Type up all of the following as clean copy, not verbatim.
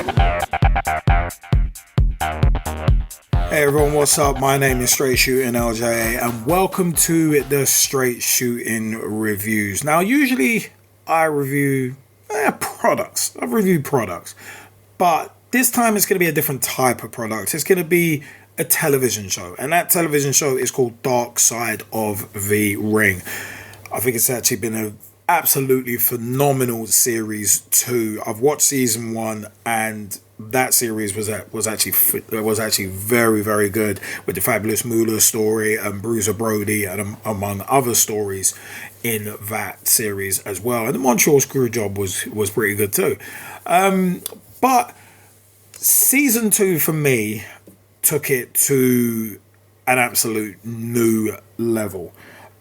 Hey everyone, what's up? My name is Straight Shootin LJA and welcome to the Straight Shootin Reviews. Now, usually I review products. I've reviewed products, but this time it's going to be a different type of product. It's going to be a television show, and that television show is called Dark Side of the Ring. I think it's actually been an absolutely phenomenal series too. I've watched season 1 and that series was actually very, very good, with the Fabulous Moolah story and Bruiser Brody and among other stories in that series as well. And the Montreal Screwjob was pretty good too. But season 2 for me took it to an absolute new level.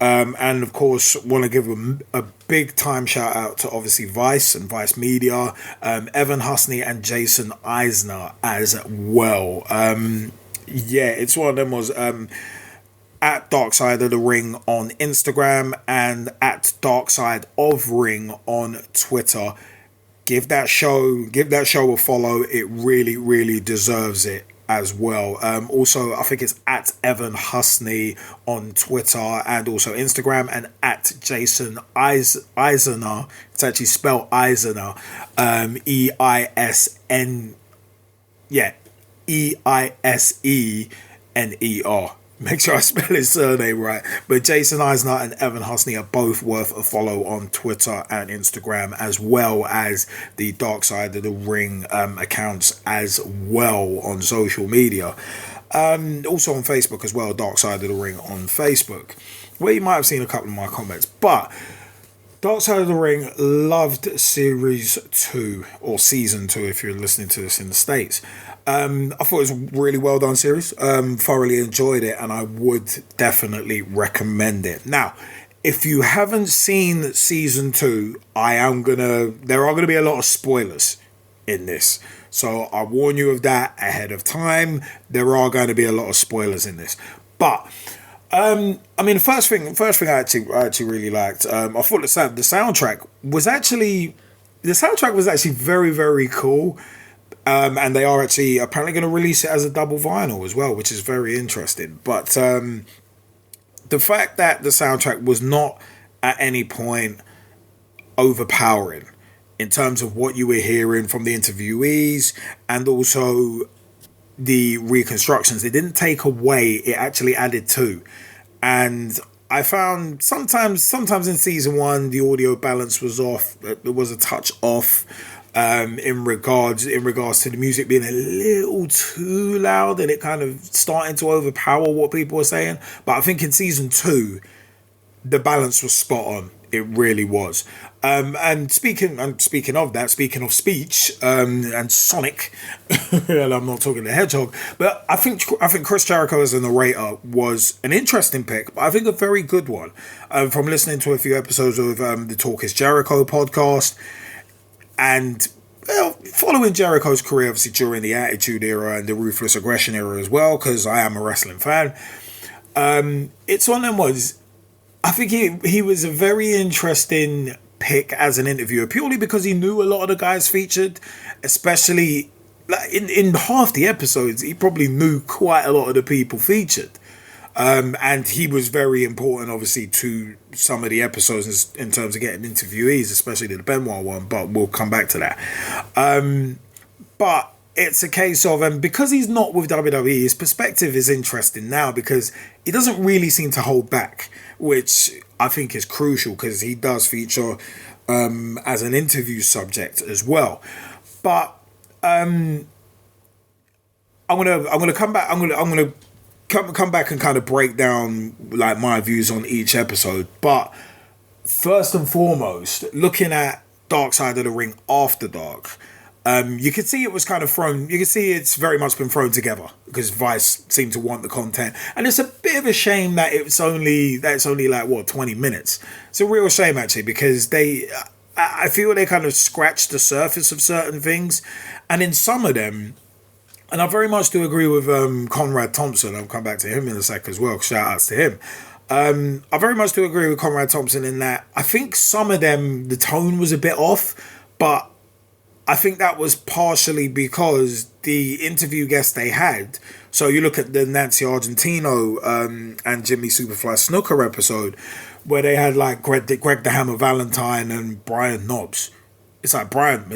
And of course, want to give a big time shout out to obviously Vice and Vice Media, Evan Husney and Jason Eisener as well. It's one of them was at Dark Side of the Ring on Instagram and at Dark Side of Ring on Twitter. Give that show a follow. It really, really deserves it as well. Also, I think it's at Evan Husney on Twitter and also Instagram, and at Jason Eisener. It's actually spelled Eisener, Eisener. Make sure I spell his surname right. But Jason Eisener and Evan Husney are both worth a follow on Twitter and Instagram, as well as the Dark Side of the Ring accounts as well on social media. Also on Facebook as well, Dark Side of the Ring on Facebook, where you might have seen a couple of my comments. But Dark Side of the Ring, loved series 2 or season 2 if you're listening to this in the States. I thought it was a really well done series. Thoroughly enjoyed it, and I would definitely recommend it. Now, if you haven't seen season 2, there are gonna be a lot of spoilers in this. So I warn you of that ahead of time. There are going to be a lot of spoilers in this. But the first thing I actually really liked. I thought the soundtrack was actually very, very cool. And they are actually apparently going to release it as a double vinyl as well, which is very interesting. But the fact that the soundtrack was not at any point overpowering in terms of what you were hearing from the interviewees and also the reconstructions, it didn't take away, it actually added to. And I found sometimes in season 1 the audio balance was off. It was a touch off. In regards to the music being a little too loud and it kind of starting to overpower what people were saying. But I think in season 2, the balance was spot on. It really was. And speaking of speech and Sonic, and I'm not talking the Hedgehog, but I think Chris Jericho as a narrator was an interesting pick, but I think a very good one. From listening to a few episodes of the Talk is Jericho podcast. And following Jericho's career, obviously during the Attitude Era and the Ruthless Aggression Era as well, because I am a wrestling fan, it's one of them was, I think he was a very interesting pick as an interviewer, purely because he knew a lot of the guys featured, especially like in half the episodes, he probably knew quite a lot of the people featured. And he was very important, obviously, to some of the episodes in terms of getting interviewees, especially the Benoit one, but we'll come back to that. But it's a case of, because he's not with WWE, his perspective is interesting now because he doesn't really seem to hold back, which I think is crucial because he does feature as an interview subject as well. But I'm gonna come back. I'm gonna come back and kind of break down like my views on each episode. But first and foremost, looking at Dark Side of the Ring After Dark, you could see it was kind of thrown. You can see it's very much been thrown together because Vice seemed to want the content, and it's a bit of a shame that it's only like 20 minutes. It's a real shame actually because I feel they kind of scratched the surface of certain things, and in some of them. And I very much do agree with Conrad Thompson. I'll come back to him in a sec as well. Shout outs to him. I very much do agree with Conrad Thompson in that I think some of them, the tone was a bit off, but I think that was partially because the interview guests they had. So you look at the Nancy Argentino and Jimmy Superfly Snooker episode, where they had like Greg the Hammer Valentine and Brian Knobs. It's like Brian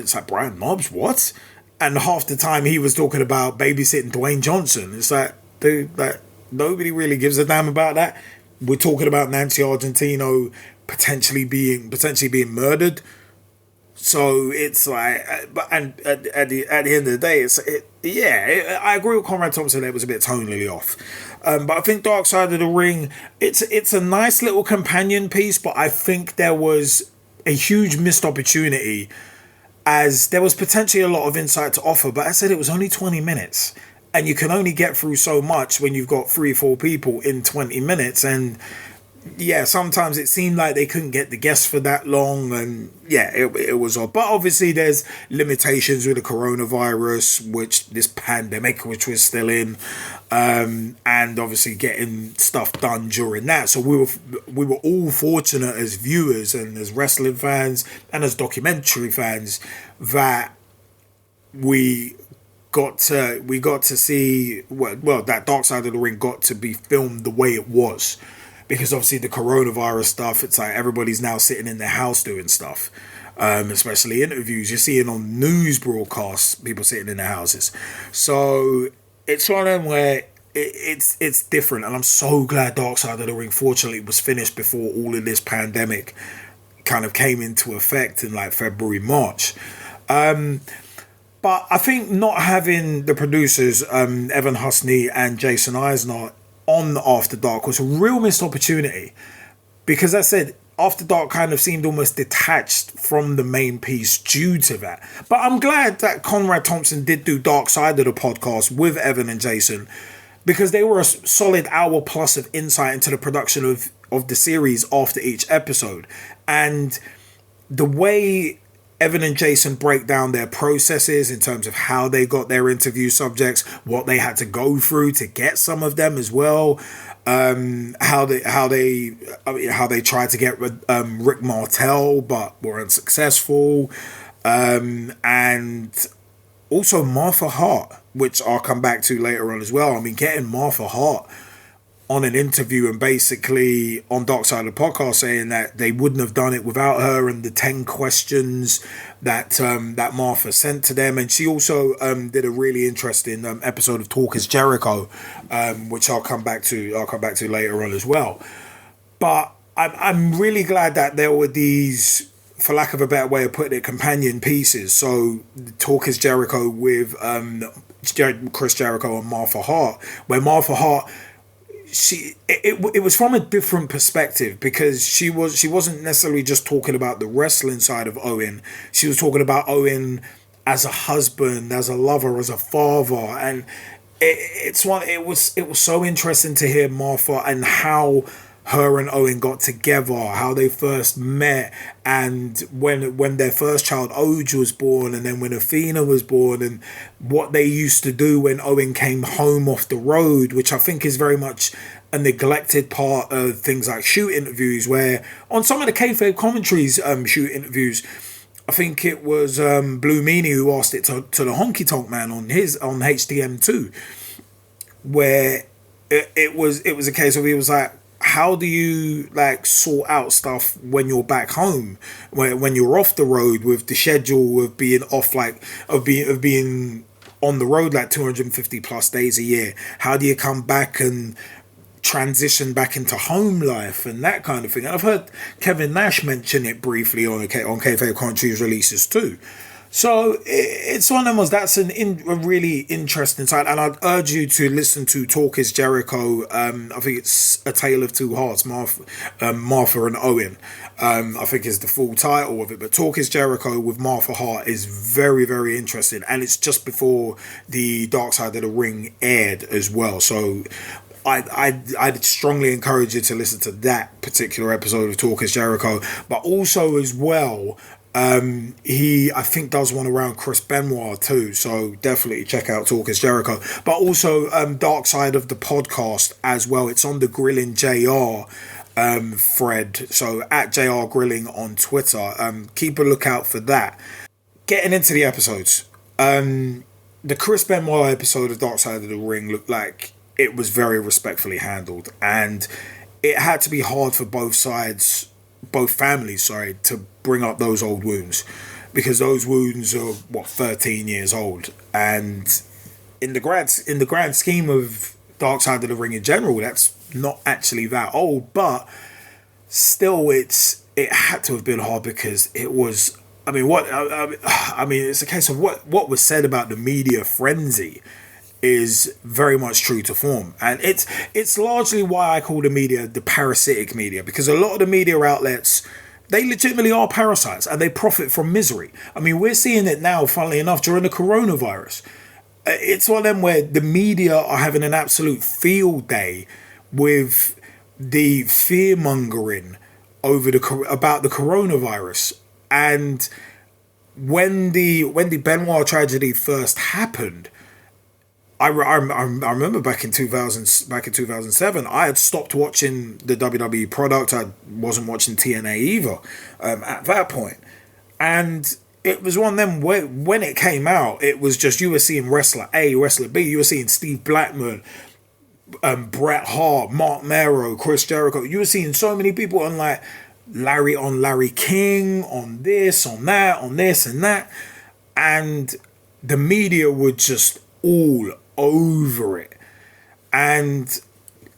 Knobs, what? And half the time he was talking about babysitting Dwayne Johnson. It's like, dude, like nobody really gives a damn about that. We're talking about Nancy Argentino potentially being murdered. So it's like, and at the end of the day, I agree with Conrad Thompson that it was a bit tonally off. But I think Dark Side of the Ring, it's a nice little companion piece, but I think there was a huge missed opportunity, as there was potentially a lot of insight to offer, but I said it was only 20 minutes. And you can only get through so much when you've got 3-4 people in 20 minutes. And yeah, sometimes it seemed like they couldn't get the guests for that long, and yeah, it was odd. But obviously there's limitations with the coronavirus, which this pandemic, which we're still in, and obviously getting stuff done during that. So we were all fortunate as viewers and as wrestling fans and as documentary fans that we got to see that Dark Side of the Ring got to be filmed the way it was. Because obviously the coronavirus stuff, it's like everybody's now sitting in their house doing stuff, especially interviews. You're seeing on news broadcasts people sitting in their houses. So it's one of them where it's different. And I'm so glad Dark Side of the Ring, fortunately, was finished before all of this pandemic kind of came into effect in like February, March. But I think not having the producers, Evan Husney and Jason Eisener, on After Dark was a real missed opportunity, because as I said, After Dark kind of seemed almost detached from the main piece due to that. But I'm glad that Conrad Thompson did do Dark Side of the podcast with Evan and Jason, because they were a solid hour plus of insight into the production of the series after each episode. And the way Evan and Jason break down their processes in terms of how they got their interview subjects, what they had to go through to get some of them as well, how they tried to get Rick Martel but were unsuccessful, and also Martha Hart, which I'll come back to later on as well. I mean, getting Martha Hart on an interview and basically on Dark Side of the Podcast saying that they wouldn't have done it without her, and the 10 questions that Martha sent to them. And she also did a really interesting episode of Talk is Jericho, which I'll come back to later on as well. But I'm really glad that there were these, for lack of a better way of putting it, companion pieces. So Talk is Jericho with Chris Jericho and Martha Hart, where Martha Hart, it was from a different perspective, because she wasn't necessarily just talking about the wrestling side of Owen. She was talking about Owen as a husband, as a lover, as a father, and it was so interesting to hear Martha and how her and Owen got together, how they first met, and when their first child Oj was born, and then when Athena was born, and what they used to do when Owen came home off the road, which I think is very much a neglected part of things like shoot interviews, where on some of the kayfabe commentaries shoot interviews, I think it was Blue Meanie who asked it to the Honky Tonk Man on HTM2, where it was a case of, he was like, how do you like sort out stuff when you're back home, when you're off the road, with the schedule of being off, like of being on the road like 250 plus days a year? How do you come back and transition back into home life and that kind of thing? And I've heard Kevin Nash mention it briefly on Kayfabe Country's releases too. So it's one of them. That's a really interesting side, and I'd urge you to listen to Talk is Jericho. I think it's A Tale of Two Hearts, Martha and Owen. I think is the full title of it. But Talk is Jericho with Martha Hart is very, very interesting, and it's just before the Dark Side of the Ring aired as well. So I'd strongly encourage you to listen to that particular episode of Talk is Jericho, but also as well, he I think does one around Chris Benoit too, so definitely check out Talk is Jericho. But also Dark Side of the Podcast as well. It's on the Grilling JR thread, so at JR Grilling on Twitter. Keep a lookout for that. getting into the episodes, the Chris Benoit episode of Dark Side of the Ring looked like it was very respectfully handled, and it had to be hard for both sides, both families, sorry, to bring up those old wounds, because those wounds are 13 years old, and in the grand scheme of Dark Side of the Ring in general, that's not actually that old, but still, it had to have been hard because it was. I mean, it's a case of what was said about the media frenzy is very much true to form, and it's largely why I call the media the parasitic media, because a lot of the media outlets, they legitimately are parasites and they profit from misery. I mean, we're seeing it now, funnily enough, during the coronavirus. It's one of them where the media are having an absolute field day with the fear mongering about the coronavirus. And when the Benoit tragedy first happened, I remember back in 2007, I had stopped watching the WWE product. I wasn't watching TNA either at that point. And it was one of them where when it came out, it was just, you were seeing wrestler A, wrestler B, you were seeing Steve Blackman, Bret Hart, Mark Mero, Chris Jericho. You were seeing so many people on like Larry King, on this, on that, on this and that. And the media were just all over it. And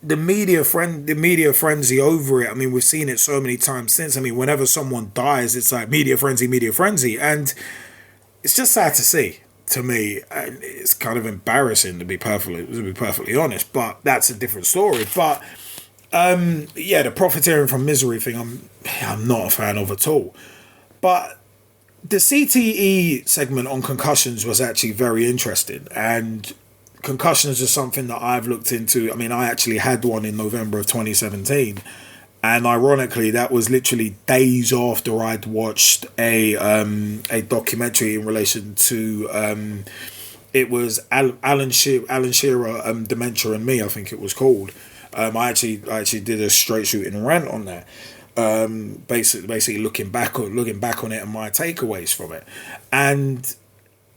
the media frenzy over it, I mean, we've seen it so many times since. I mean, whenever someone dies, it's like media frenzy. And it's just sad to see, to me. And it's kind of embarrassing, to be perfectly honest, but that's a different story. But the profiteering from misery thing, I'm not a fan of at all. But the CTE segment on concussions was actually very interesting, and concussions is something that I've looked into. I mean, I actually had one in November of 2017, and ironically, that was literally days after I'd watched a documentary in relation to it was Alan Shearer, Dementia and Me, I think it was called. I actually did a straight shooting rant on that. Basically looking back on it and my takeaways from it. And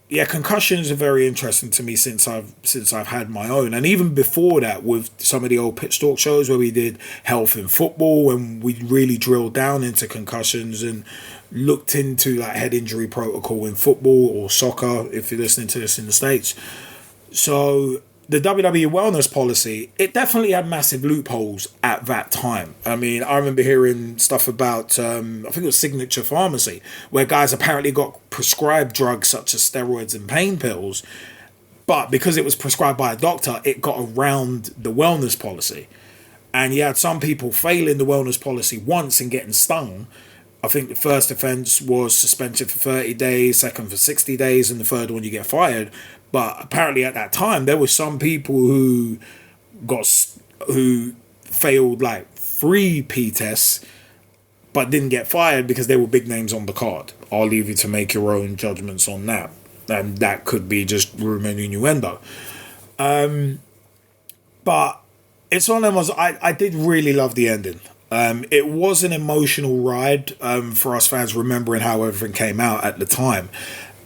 yeah, concussions are very interesting to me since I've had my own, and even before that with some of the old Pitch Talk shows where we did health in football, and we really drilled down into concussions and looked into like head injury protocol in football or soccer if you're listening to this in the States. So the WWE wellness policy, it definitely had massive loopholes at that time. I mean, I remember hearing stuff about, I think it was Signature Pharmacy, where guys apparently got prescribed drugs such as steroids and pain pills, but because it was prescribed by a doctor, it got around the wellness policy. And you had some people failing the wellness policy once and getting stung. I think the first offence was suspension for 30 days, second for 60 days, and the third one you get fired. But apparently at that time, there were some people who failed like 3 P tests, but didn't get fired because they were big names on the card. I'll leave you to make your own judgments on that. And that could be just rumor and innuendo. But it's one of them was, I did really love the ending. It was an emotional ride for us fans, remembering how everything came out at the time.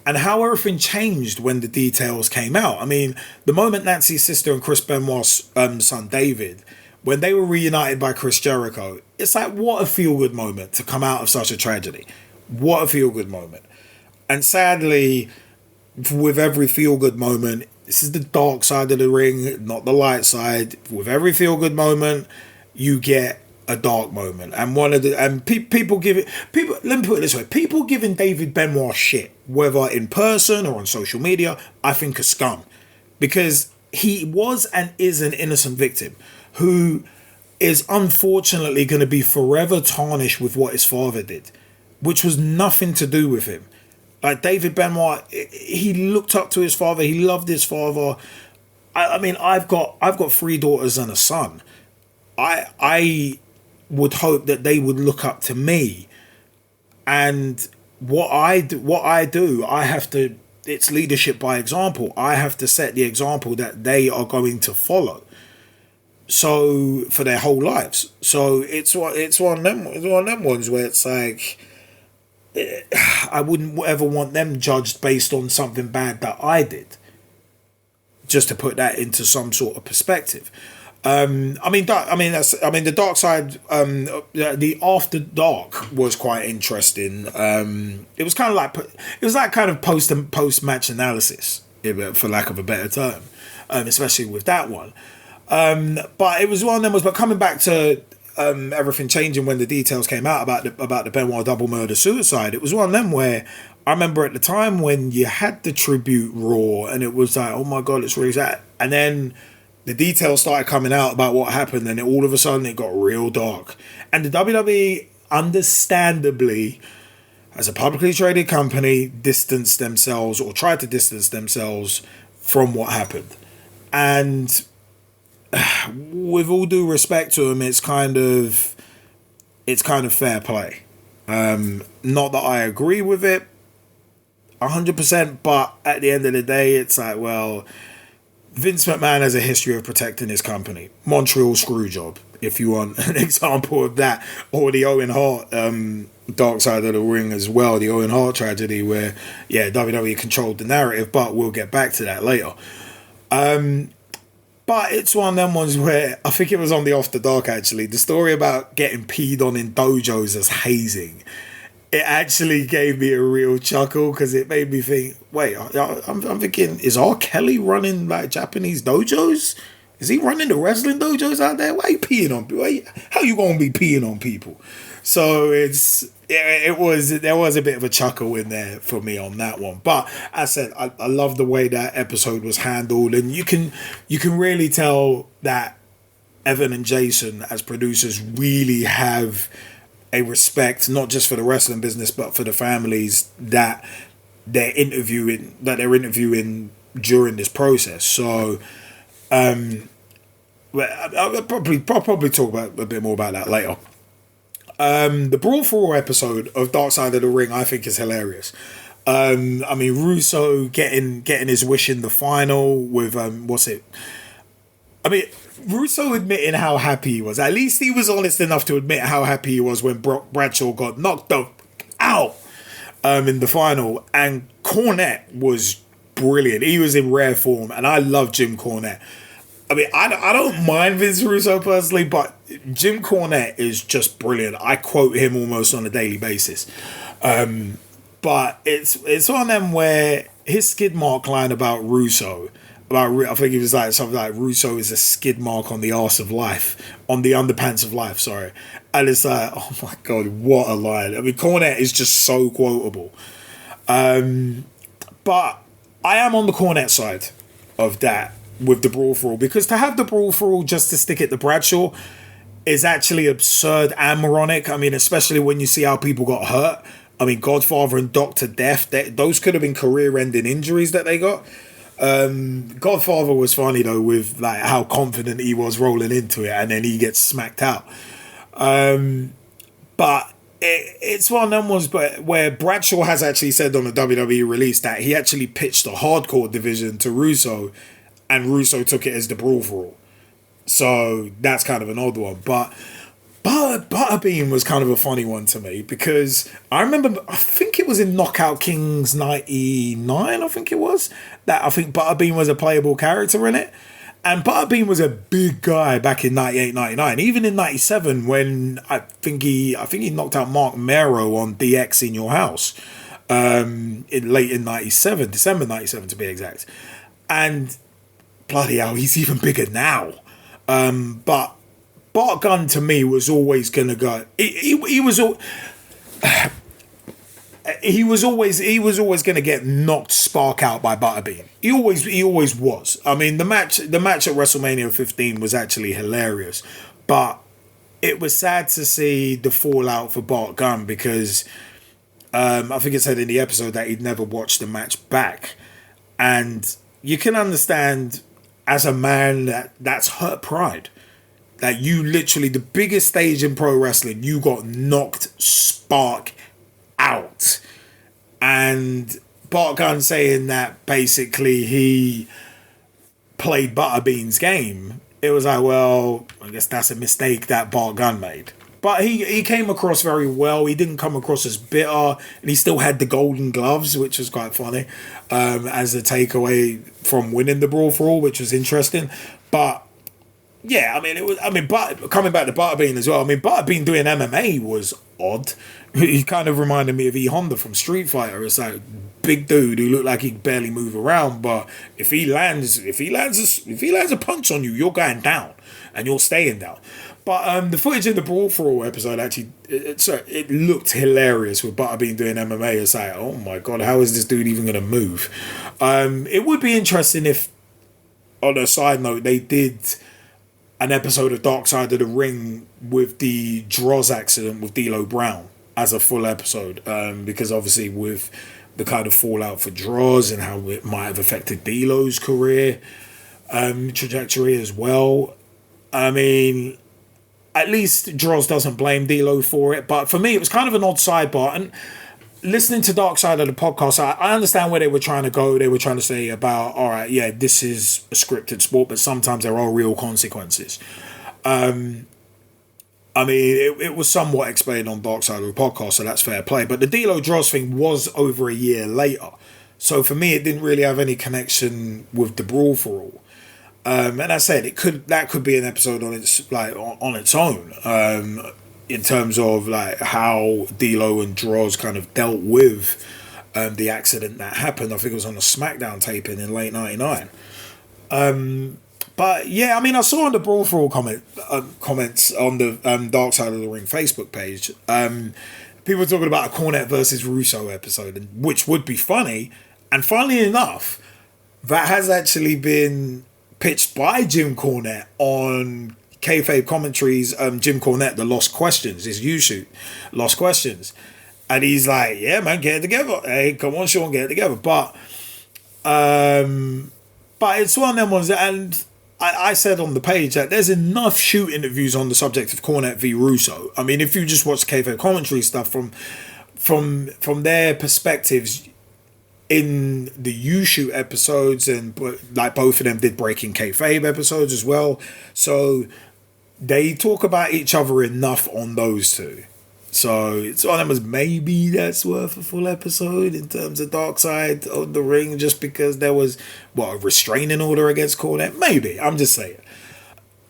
And how everything changed when the details came out. I mean, the moment Nancy's sister and Chris Benoit's son David, when they were reunited by Chris Jericho, it's like, what a feel-good moment to come out of such a tragedy. What a feel-good moment. And sadly, with every feel-good moment, this is the dark side of the ring, not the light side. With every feel-good moment, you get a dark moment. And people let me put it this way, people giving David Benoit shit, whether in person or on social media, I think are scum, because he was and is an innocent victim who is unfortunately going to be forever tarnished with what his father did, which was nothing to do with him. Like David Benoit, he looked up to his father, he loved his father. I mean, I've got 3 daughters and a son. I would hope that they would look up to me, and what I do, I have to. It's leadership by example. I have to set the example that they are going to follow. So for their whole lives. So it's one of them ones where it's like, I wouldn't ever want them judged based on something bad that I did. Just to put that into some sort of perspective. The dark side. The After Dark was quite interesting. It was kind of post match analysis, for lack of a better term, especially with that one. But it was one of them. But coming back to everything changing when the details came out about the Benoit double murder suicide, it was one of them where I remember at the time when you had the tribute Raw, and it was like, oh my god, it's really sad, and then the details started coming out about what happened, and all of a sudden it got real dark. And the WWE, understandably, as a publicly traded company, distanced themselves, or tried to distance themselves from what happened. And with all due respect to them, it's kind of fair play. Not that I agree with it 100%, but at the end of the day, it's like, well, Vince McMahon has a history of protecting his company. Montreal Screwjob, if you want an example of that. Or the Owen Hart Dark Side of the Ring as well. The Owen Hart tragedy where, WWE controlled the narrative, but we'll get back to that later. But it's one of them ones where, I think it was on the After Dark actually, the story about getting peed on in dojos as hazing. It actually gave me a real chuckle because it made me think, wait, I'm thinking, is R. Kelly running like Japanese dojos? Is he running the wrestling dojos out there? Why are you peeing on people? How you going to be peeing on people? So there was a bit of a chuckle in there for me on that one. But as I said, I love the way that episode was handled, and you can really tell that Evan and Jason as producers really have a respect, not just for the wrestling business, but for the families that they're interviewing during this process. So, I'll probably talk about a bit more about that later. The Brawl for All episode of Dark Side of the Ring, I think, is hilarious. Russo getting his wish in the final with Russo admitting how happy he was. At least he was honest enough to admit how happy he was when Bradshaw got knocked out in the final. And Cornette was brilliant. He was in rare form, and I love Jim Cornette. I don't mind Vince Russo personally, but Jim Cornette is just brilliant. I quote him almost on a daily basis. But it's one of them where his skid mark line about Russo, I think he was like something like, Russo is a skid mark on the arse of life, on the underpants of life, sorry. And it's like, oh my god, what a line. Cornette is just so quotable. But I am on the Cornette side of that with the Brawl for All, because to have the Brawl for All just to stick it to Bradshaw is actually absurd and moronic. Especially when you see how people got hurt. Godfather and Dr. Death, those could have been career-ending injuries that they got. Godfather was funny though, with like how confident he was rolling into it, and then he gets smacked out. But it's one of them ones, but where Bradshaw has actually said on the WWE release that he actually pitched a hardcore division to Russo, and Russo took it as the Brawl for All. So that's kind of an odd one, but Butterbean was kind of a funny one to me, because I think it was in Knockout Kings 99, I think Butterbean was a playable character in it. And Butterbean was a big guy back in 98, 99. Even in 97, when I think he knocked out Mark Mero on DX in Your House. Late in 97, December 97 to be exact. And bloody hell, he's even bigger now. But Bart Gunn to me was always gonna go. He was always gonna get knocked spark out by Butterbean. He always was. The match at WrestleMania 15 was actually hilarious, but it was sad to see the fallout for Bart Gunn, because I think it said in the episode that he'd never watched the match back, and you can understand as a man that's hurt pride. That you literally, the biggest stage in pro wrestling, you got knocked spark out. And Bart Gunn saying that basically he played Butterbean's game. It was like, well, I guess that's a mistake that Bart Gunn made. But he came across very well. He didn't come across as bitter, and he still had the golden gloves, which was quite funny, as a takeaway from winning the Brawl for All, which was interesting. But yeah, but coming back to Butterbean as well. I mean, Butterbean doing MMA was odd. He kind of reminded me of E Honda from Street Fighter. It's like big dude who looked like he could barely move around, but if he lands a punch on you, you're going down and you're staying down. But the footage in the Brawl for All episode actually, it looked hilarious with Butterbean doing MMA. It's like, oh my god, how is this dude even going to move? It would be interesting if, on a side note, they did an episode of Dark Side of the Ring with the Droz accident with D'Lo Brown as a full episode, because obviously with the kind of fallout for Droz and how it might have affected D'Lo's career trajectory as well. I mean, at least Droz doesn't blame D'Lo for it, but for me it was kind of an odd sidebar. And listening to Dark Side of the podcast, I understand where they were trying to go. They were trying to say about, all right, yeah, this is a scripted sport, but sometimes there are real consequences. I mean, it was somewhat explained on Dark Side of the podcast, so that's fair play. But the D'Lo Droz thing was over a year later. So for me, it didn't really have any connection with the Brawl for All. And I said that could be an episode on its own, in terms of like how D'Lo and Droz kind of dealt with the accident that happened. I think it was on a SmackDown taping in late '99. But yeah, I mean, I saw on the Brawl for All comments on the Dark Side of the Ring Facebook page, people talking about a Cornette versus Russo episode, which would be funny. And funnily enough, that has actually been pitched by Jim Cornette on Kayfabe Commentaries. Jim Cornette, the Lost Questions, his U-Shoot, Lost Questions. And he's like, yeah, man, get it together. Hey, come on, Sean, get it together. But it's one of them ones, and I said on the page that there's enough shoot interviews on the subject of Cornette v. Russo. I mean, if you just watch Kayfabe Commentary stuff from their perspectives in the U-Shoot episodes, and like both of them did Breaking Kayfabe episodes as well. So they talk about each other enough on those two. So it's one of them as maybe that's worth a full episode in terms of Dark Side of the Ring, just because there was, a restraining order against Cornette? Maybe. I'm just saying.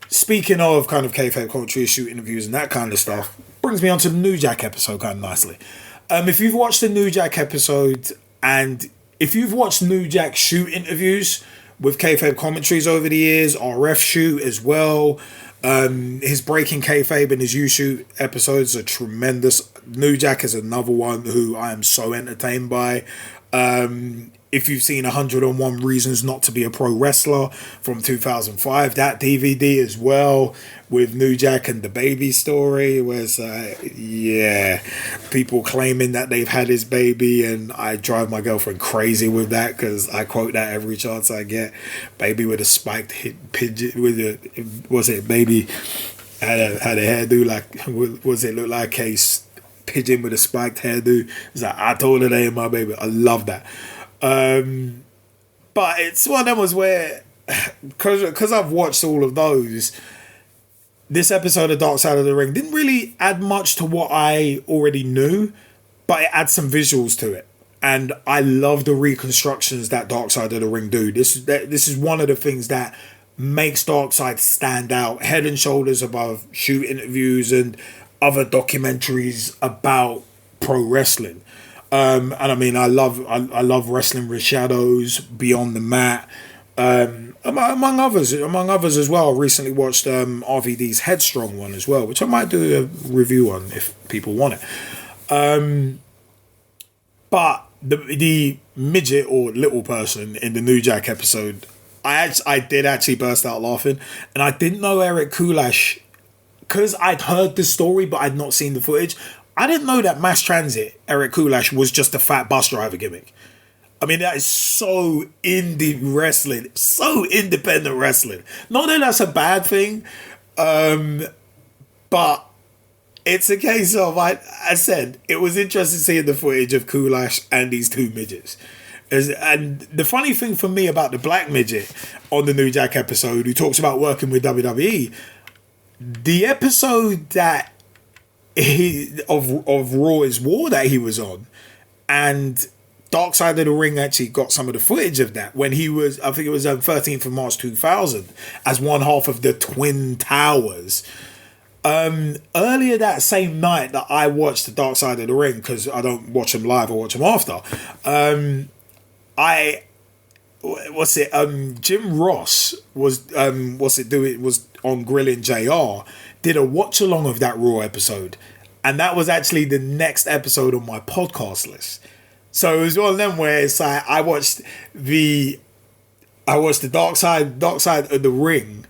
Speaking of kind of Kayfabe commentary, shoot interviews and that kind of stuff, brings me on to the New Jack episode kind of nicely. If you've watched the New Jack episode, and if you've watched New Jack shoot interviews with Kayfabe commentaries over the years, RF shoot as well, his Breaking Kayfabe and his U-Shoot episodes are tremendous. New Jack is another one who I am so entertained by. If you've seen 101 Reasons Not to Be a Pro Wrestler from 2005, that DVD as well, with New Jack and the baby story, was people claiming that they've had his baby, and I drive my girlfriend crazy with that because I quote that every chance I get. Baby with a spiked pigeon, baby had a hairdo like, look like a pigeon with a spiked hairdo? It's like, I told her they ain't my baby. I love that. But it's one of them was where, because I've watched all of those, this episode of Dark Side of the Ring didn't really add much to what I already knew, but it adds some visuals to it. And I love the reconstructions that Dark Side of the Ring do. This is one of the things that makes Dark Side stand out head and shoulders above shoot interviews and other documentaries about pro wrestling. And I mean, I love Wrestling with Shadows, Beyond the Mat, among others as well. I recently watched RVD's Headstrong one as well, which I might do a review on if people want it. But the midget or little person in the New Jack episode, I did actually burst out laughing, and I didn't know Eric Kulash, because I'd heard the story but I'd not seen the footage. I didn't know that Mass Transit, Eric Kulash, was just a fat bus driver gimmick. I mean, that is so indie wrestling, so independent wrestling. Not that that's a bad thing, but it's a case of, I said, it was interesting seeing the footage of Kulash and these two midgets. And the funny thing for me about the black midget on the New Jack episode, who talks about working with WWE, the episode that of Raw's War that he was on, and Dark Side of the Ring actually got some of the footage of that when he was, I think it was 13th of March 2000, as one half of the Twin Towers. Earlier that same night that I watched the Dark Side of the Ring, because I don't watch them live, I watch them after. Jim Ross was on Grilling JR, did a watch along of that Raw episode, and that was actually the next episode on my podcast list. So it was one of them where it's like I watched the Dark Side of the Ring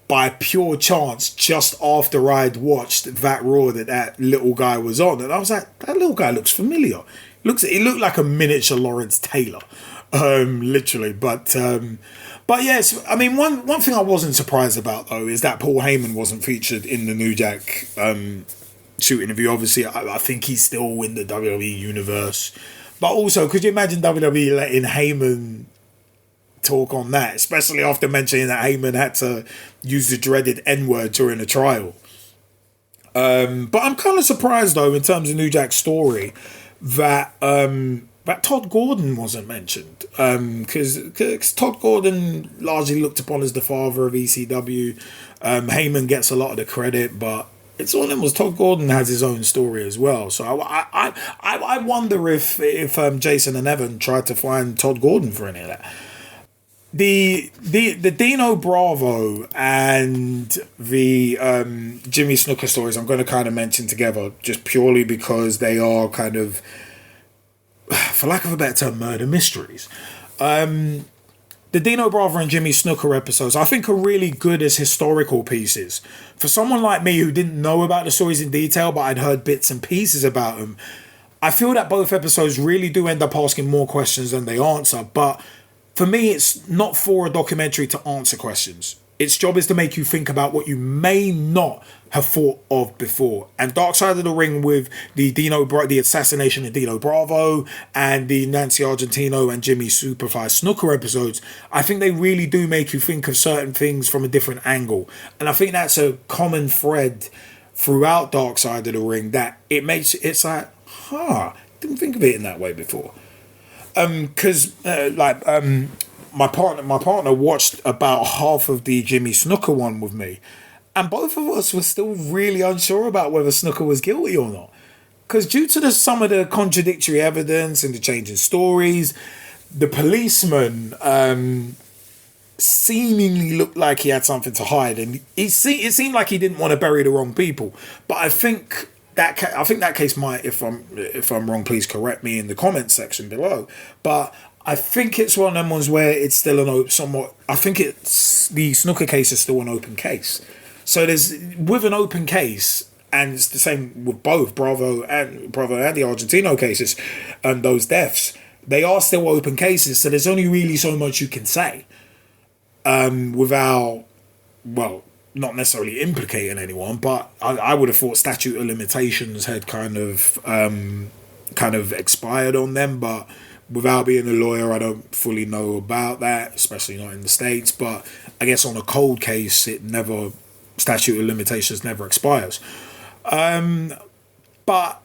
by pure chance just after I'd watched that Raw that little guy was on, and I was like, that little guy looks familiar. He looked like a miniature Lawrence Taylor, literally. But yes, I mean, one thing I wasn't surprised about though is that Paul Heyman wasn't featured in the New Jack shooting review. Obviously, I think he's still in the WWE universe, but also, could you imagine WWE letting Heyman talk on that, especially after mentioning that Heyman had to use the dreaded N-word during a trial? But I'm kind of surprised though, in terms of New Jack's story, that Todd Gordon wasn't mentioned, because Todd Gordon largely looked upon as the father of ECW. Heyman gets a lot of the credit, but it's all them was Todd Gordon has his own story as well. So I wonder if Jason and Evan tried to find Todd Gordon for any of that. The Dino Bravo and the Jimmy Snuka stories I'm going to kind of mention together, just purely because they are kind of, for lack of a better term, murder mysteries. The Dino Bravo and Jimmy Snuka episodes, I think, are really good as historical pieces. For someone like me who didn't know about the stories in detail, but I'd heard bits and pieces about them, I feel that both episodes really do end up asking more questions than they answer. But for me, it's not for a documentary to answer questions. Its job is to make you think about what you may not have thought of before. And Dark Side of the Ring, with the assassination of Dino Bravo and the Nancy Argentino and Jimmy Superfly Snuka episodes, I think they really do make you think of certain things from a different angle. And I think that's a common thread throughout Dark Side of the Ring, that it's like, didn't think of it in that way before. Because my partner watched about half of the Jimmy Snuka one with me, and both of us were still really unsure about whether Snuka was guilty or not. Because due to some of the contradictory evidence and the changing stories, the policeman seemingly looked like he had something to hide, and it seemed like he didn't want to bury the wrong people. But I think that case might, if I'm wrong, please correct me in the comments section below. But I think it's one of them ones where it's still I think it's the Snuka case is still an open case. So with an open case, and it's the same with both Bravo and the Argentino cases, and those deaths, they are still open cases. So there's only really so much you can say, without, well, not necessarily implicating anyone, but I would have thought statute of limitations had kind of expired on them. But without being a lawyer, I don't fully know about that, especially not in the States. But I guess on a cold case, statute of limitations never expires. But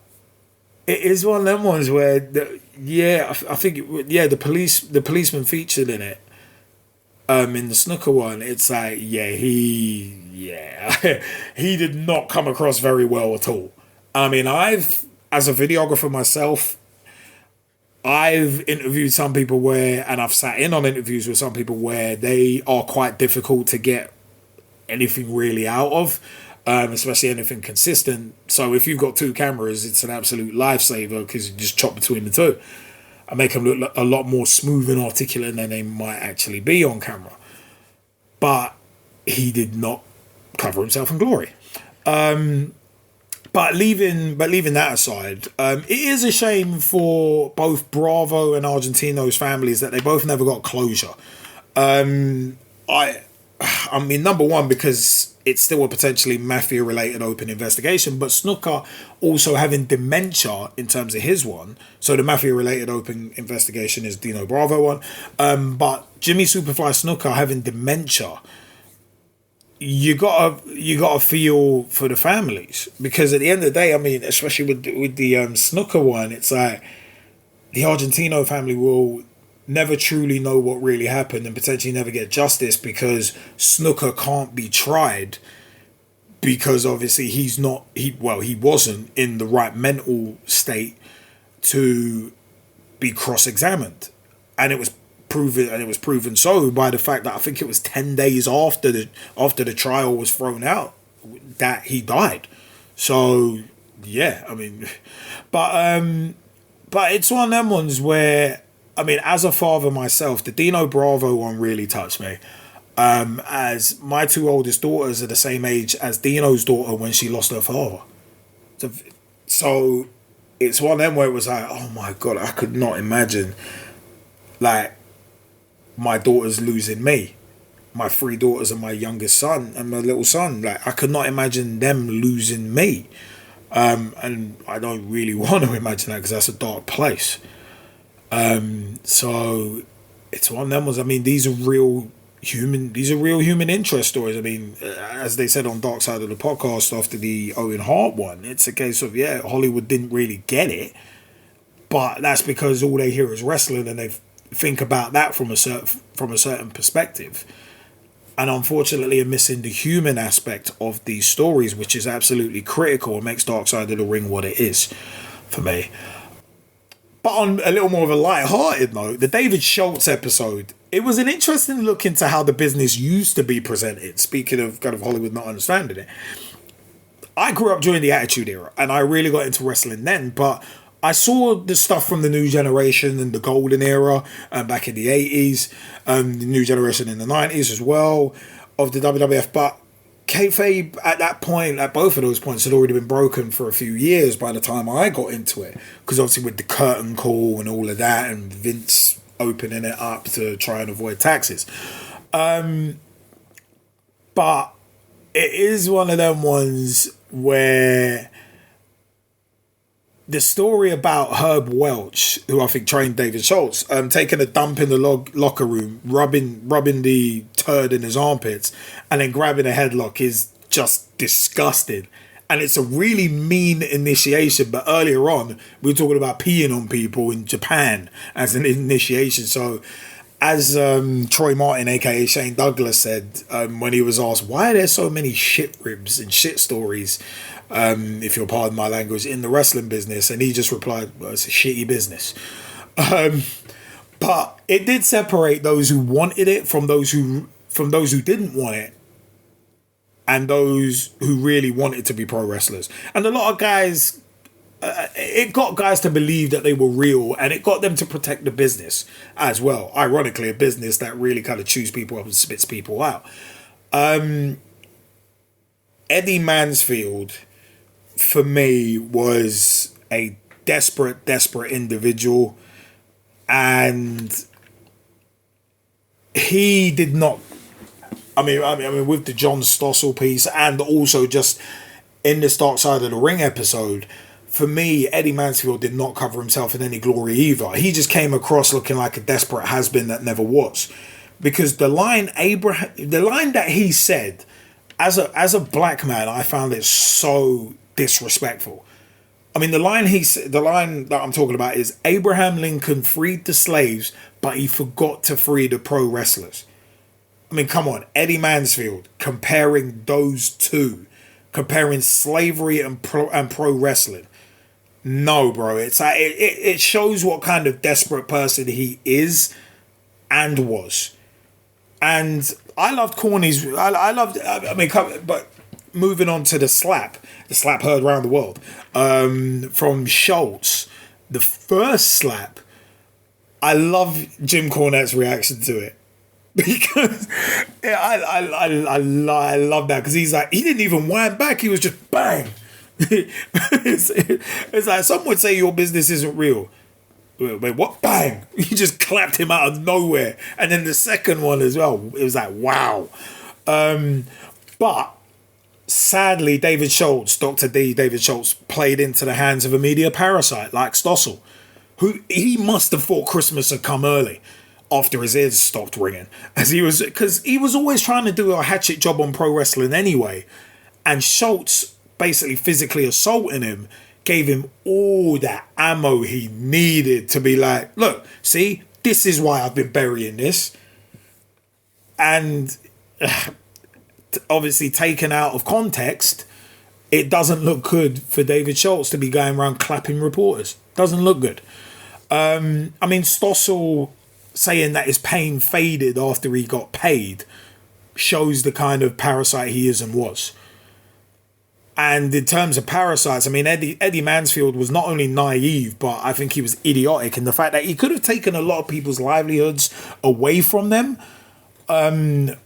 it is one of them ones where, I think the policeman featured in it, in the Snuka one, it's like, he did not come across very well at all. I mean, as a videographer myself, I've interviewed some people and I've sat in on interviews with some people where they are quite difficult to get anything really out of, especially anything consistent. So if you've got two cameras, it's an absolute lifesaver, because you just chop between the two and make them look a lot more smooth and articulate than they might actually be on camera. But he did not cover himself in glory. But leaving that aside, it is a shame for both Bravo and Argentino's families that they both never got closure. I mean, number one, because it's still a potentially mafia-related open investigation, but Snuka also having dementia in terms of his one. So the mafia-related open investigation is Dino Bravo one. But Jimmy Superfly Snuka having dementia, you gotta feel for the families, because at the end of the day, I mean, especially with the snooker one, it's like the Argentino family will never truly know what really happened and potentially never get justice, because snooker can't be tried, because obviously he wasn't in the right mental state to be cross-examined, and it was proven so by the fact that I think it was 10 days after the trial was thrown out that he died. So yeah, I mean, but it's one of them ones where, I mean, as a father myself, the Dino Bravo one really touched me. As my two oldest daughters are the same age as Dino's daughter when she lost her father. So it's one of them where it was like, oh my God, I could not imagine, like, my daughters losing me. My three daughters and my youngest son and my little son. Like, I could not imagine them losing me. And I don't really want to imagine that, because that's a dark place. So it's one of them ones. I mean, these are real human interest stories. I mean, as they said on Dark Side of the Podcast after the Owen Hart one, it's a case of, yeah, Hollywood didn't really get it, but that's because all they hear is wrestling and they think about that from a certain perspective, and unfortunately are missing the human aspect of these stories, which is absolutely critical and makes Dark Side of the Ring what it is for me. But on a little more of a light-hearted note, the David Schultz episode, it was an interesting look into how the business used to be presented. Speaking of kind of Hollywood not understanding it, I grew up during the Attitude Era, and I really got into wrestling then, but I saw the stuff from the New Generation and the Golden Era back in the 80s, the New Generation in the 90s as well, of the WWF, but kayfabe at that point, at both of those points, had already been broken for a few years by the time I got into it, because obviously with the curtain call and all of that, and Vince opening it up to try and avoid taxes. But it is one of them ones where the story about Herb Welch, who I think trained David Schultz, taking a dump in the locker room, rubbing the turd in his armpits, and then grabbing a headlock is just disgusting. And it's a really mean initiation. But earlier on, we were talking about peeing on people in Japan as an initiation. So as Troy Martin, aka Shane Douglas, said when he was asked, why are there so many shit ribs and shit stories, if you'll pardon my language, in the wrestling business, and he just replied, well, it's a shitty business. But it did separate those who wanted it from those who didn't want it, and those who really wanted to be pro wrestlers. And a lot of guys, it got guys to believe that they were real, and it got them to protect the business as well. Ironically, a business that really kind of chews people up and spits people out. Eddie Mansfield, for me, was a desperate individual, and he did not. I mean, with the John Stossel piece, and also just in this Dark Side of the Ring episode, for me, Eddie Mansfield did not cover himself in any glory either. He just came across looking like a desperate has-been that never was, because the line that he said, as a black man, I found it so disrespectful. I mean, the line that I'm talking about is, Abraham Lincoln freed the slaves, but he forgot to free the pro wrestlers. I mean, come on, Eddie Mansfield comparing those two, comparing slavery and pro wrestling. No, bro, it shows what kind of desperate person he is and was. And I loved Corny's. But moving on to the slap heard around the world from Schultz, the first slap. I love Jim Cornette's reaction to it, because I love that, because he's like, he didn't even wind back, he was just bang. it's like, some would say your business isn't real. Wait, what? Bang! He just clapped him out of nowhere. And then the second one as well, it was like, wow. But sadly, David Schultz, Dr. D, David Schultz, played into the hands of a media parasite like Stossel, who he must have thought Christmas had come early after his ears stopped ringing, because he was always trying to do a hatchet job on pro wrestling anyway, and Schultz basically physically assaulting him gave him all that ammo he needed to be like, look, see, this is why I've been burying this. And obviously taken out of context, it doesn't look good for David Schultz to be going around clapping reporters. Doesn't look good. I mean, Stossel saying that his pain faded after he got paid shows the kind of parasite he is and was. And in terms of parasites, I mean, Eddie Mansfield was not only naive, but I think he was idiotic in the fact that he could have taken a lot of people's livelihoods away from them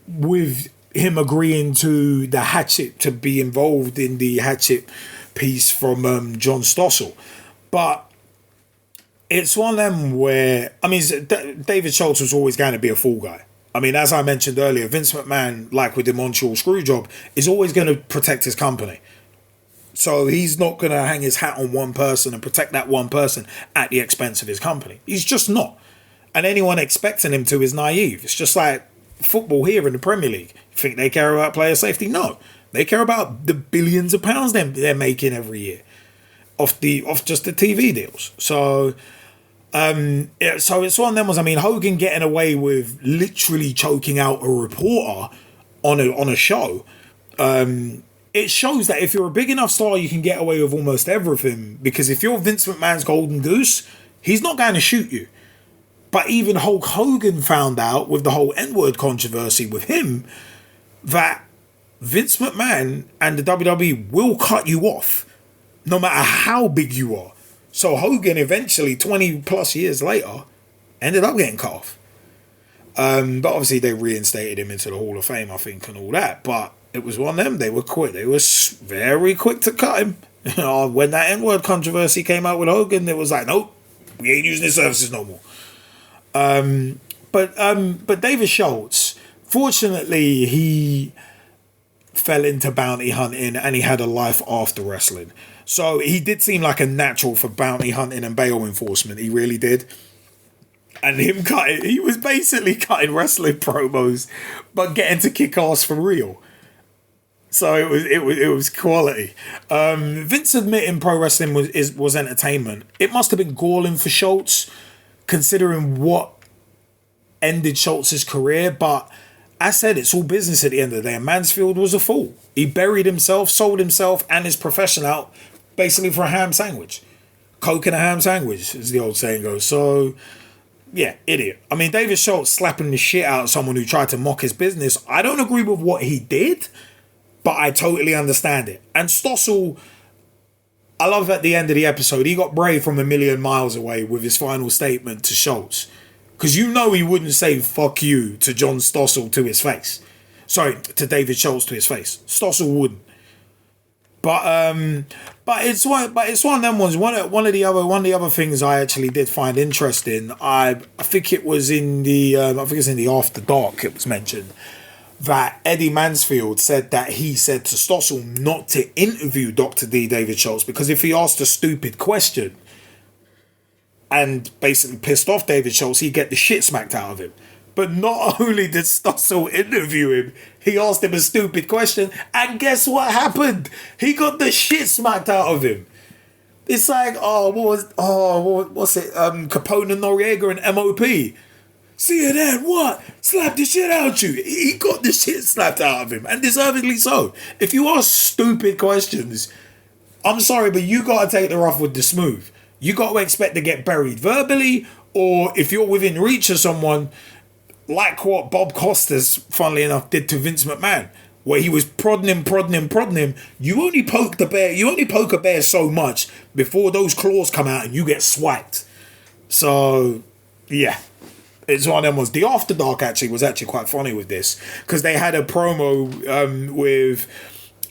with him agreeing to the hatchet, to be involved in the hatchet piece from John Stossel. But it's one of them where, I mean, David Schultz was always going to be a fall guy. I mean, as I mentioned earlier, Vince McMahon, like with the Montreal Screwjob, is always going to protect his company. So he's not going to hang his hat on one person and protect that one person at the expense of his company. He's just not. And anyone expecting him to is naive. It's just like football here in the Premier League. You think they care about player safety? No. They care about the billions of pounds they're making every year off just the TV deals. So so it's one of them ones. I mean, Hogan getting away with literally choking out a reporter on a show. It shows that if you're a big enough star, you can get away with almost everything. Because if you're Vince McMahon's golden goose, he's not going to shoot you. But even Hulk Hogan found out with the whole N-word controversy with him that Vince McMahon and the WWE will cut you off no matter how big you are. So Hogan eventually, 20 plus years later, ended up getting cut off. But obviously they reinstated him into the Hall of Fame, I think, and all that. But it was one of them. They were quick. They were very quick to cut him. When that N-word controversy came out with Hogan, it was like, nope, we ain't using his services no more. But David Schultz, fortunately, he fell into bounty hunting and he had a life after wrestling. So he did seem like a natural for bounty hunting and bail enforcement. He really did. And he was basically cutting wrestling promos, but getting to kick ass for real. So it was quality. Vince admitting pro wrestling was entertainment. It must have been galling for Schultz, considering what ended Schultz's career. But I said it's all business at the end of the day. And Mansfield was a fool. He buried himself, sold himself and his profession out basically for a ham sandwich. Coke and a ham sandwich, as the old saying goes. So, yeah, idiot. I mean, David Schultz slapping the shit out of someone who tried to mock his business. I don't agree with what he did, but I totally understand it. And Stossel, I love at the end of the episode, he got brave from a million miles away with his final statement to Schultz. Because you know he wouldn't say fuck you to John Stossel to his face. Sorry, to David Schultz to his face. Stossel wouldn't. But it's one of them ones. One of the other things I actually did find interesting. I think it was in the After Dark. It was mentioned that Eddie Mansfield said that he said to Stossel not to interview Dr. D. David Schultz because if he asked a stupid question and basically pissed off David Schultz, he'd get the shit smacked out of him. But not only did Stossel interview him, he asked him a stupid question, and guess what happened? He got the shit smacked out of him. It's like, what's it? Capone and Noriega and MOP. CNN, what? Slap the shit out you. He got the shit slapped out of him, and deservedly so. If you ask stupid questions, I'm sorry, but you got to take the rough with the smooth. You got to expect to get buried verbally, or if you're within reach of someone, like what Bob Costas, funnily enough, did to Vince McMahon, where he was prodding him. You only poke a bear so much before those claws come out and you get swiped. So, yeah. It's one of them ones. The After Dark was actually quite funny with this, because they had a promo with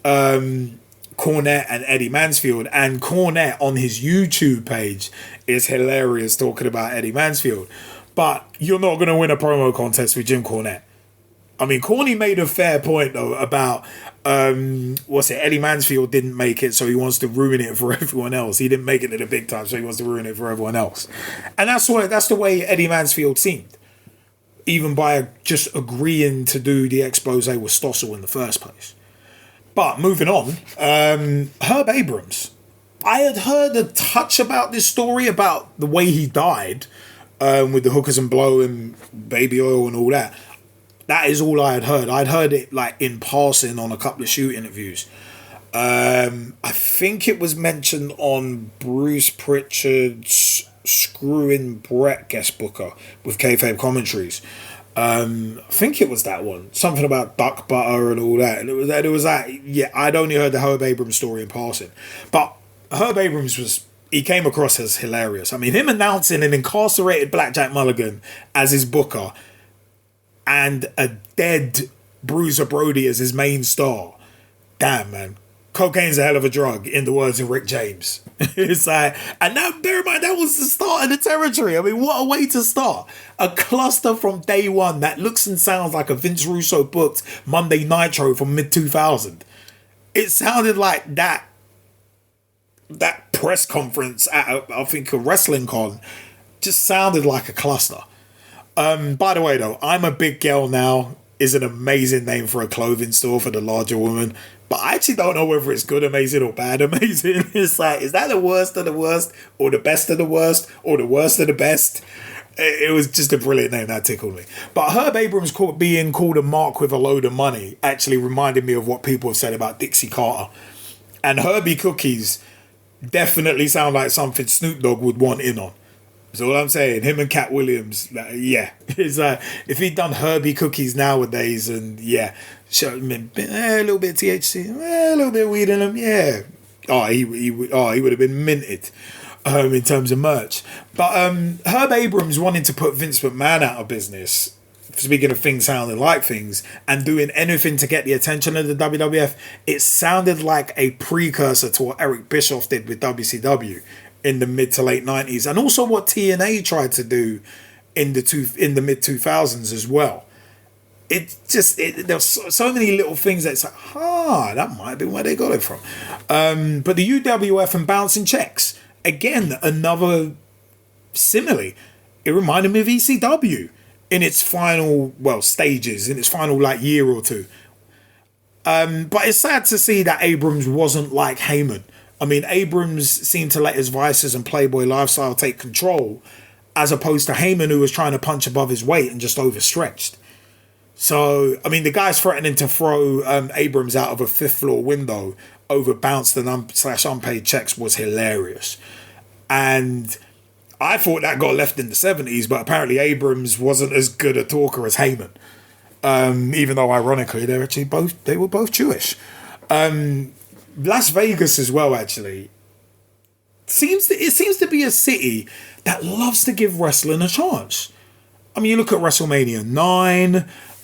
Cornette and Eddie Mansfield, and Cornette on his YouTube page is hilarious talking about Eddie Mansfield. But you're not going to win a promo contest with Jim Cornette. I mean, Corny made a fair point, though, about, Eddie Mansfield didn't make it, so he wants to ruin it for everyone else. He didn't make it to the big time, so he wants to ruin it for everyone else. And that's the way Eddie Mansfield seemed. even by just agreeing to do the expose with Stossel in the first place. But moving on, Herb Abrams. I had heard a touch about this story, about the way he died, with the hookers and blow and baby oil and all that. That is all I had heard. I'd heard it like in passing on a couple of shoot interviews. I think it was mentioned on Bruce Pritchard's Screwing Brett guest booker with Kayfabe commentaries. I think it was that one. Something about duck butter and all that. And it was that. Yeah, I'd only heard the Herb Abrams story in passing. But Herb Abrams he came across as hilarious. I mean, him announcing an incarcerated Blackjack Mulligan as his booker and a dead Bruiser Brody as his main star. Damn, man. Cocaine's a hell of a drug, in the words of Rick James. It's like, and now bear in mind, that was the start of the territory. I mean, what a way to start. A cluster from day one that looks and sounds like a Vince Russo booked Monday Nitro from mid-2000. It sounded like that press conference at, I think, a wrestling con just sounded like a cluster. By the way, though, I'm a Big Girl Now is an amazing name for a clothing store for the larger woman. But I actually don't know whether it's good amazing or bad amazing. It's like, is that the worst of the worst, or the best of the worst, or the worst of the best? It was just a brilliant name. That tickled me. But Herb Abrams being called a mark with a load of money actually reminded me of what people have said about Dixie Carter. And Herbie cookies definitely sound like something Snoop Dogg would want in on. That's all I'm saying. Him and Cat Williams, yeah. It's like, if he'd done Herbie cookies nowadays and, yeah, a little bit of THC, a little bit of weed in them, yeah. He would have been minted in terms of merch. But Herb Abrams wanting to put Vince McMahon out of business, speaking of things sounding like things, and doing anything to get the attention of the WWF, it sounded like a precursor to what Eric Bischoff did with WCW in the mid to late 90s, and also what TNA tried to do in the mid 2000s as well. There's so many little things that's like, that might be where they got it from. But the UWF and bouncing checks, again, another simile. It reminded me of ECW in its final, stages, in its final year or two. But it's sad to see that Abrams wasn't like Heyman. I mean, Abrams seemed to let his vices and Playboy lifestyle take control, as opposed to Heyman, who was trying to punch above his weight and just overstretched. So, I mean, the guy's threatening to throw Abrams out of a fifth floor window over bounced and unpaid checks was hilarious. And I thought that got left in the 70s, but apparently Abrams wasn't as good a talker as Heyman. Even though, ironically, they were both Jewish. Las Vegas as well, actually, it seems to be a city that loves to give wrestling a chance. I mean, you look at WrestleMania 9,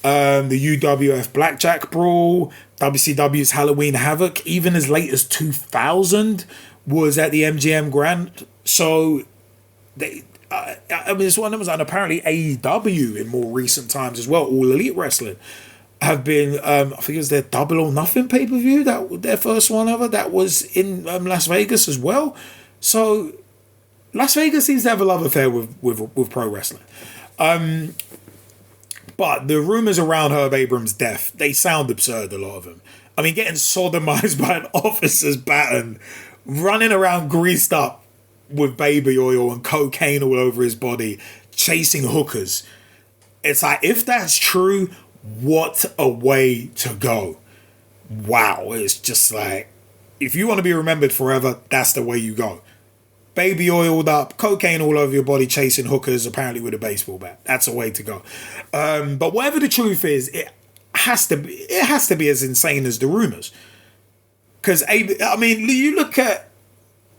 the UWF Blackjack Brawl, WCW's Halloween Havoc, even as late as 2000 was at the MGM Grand. So, it's one of them, and apparently AEW in more recent times as well, All Elite Wrestling, have been, I think it was their Double or Nothing pay-per-view, their first one ever, that was in Las Vegas as well. So, Las Vegas seems to have a love affair with pro wrestling. But the rumours around Herb Abrams' death, they sound absurd, a lot of them. I mean, getting sodomized by an officer's baton, running around greased up with baby oil and cocaine all over his body, chasing hookers. It's like, if that's true, what a way to go. Wow, it's just like, if you want to be remembered forever, that's the way you go. Baby oiled up, cocaine all over your body, chasing hookers, apparently with a baseball bat. That's a way to go. But whatever the truth is, it has to be as insane as the rumors. Because, I mean, you look at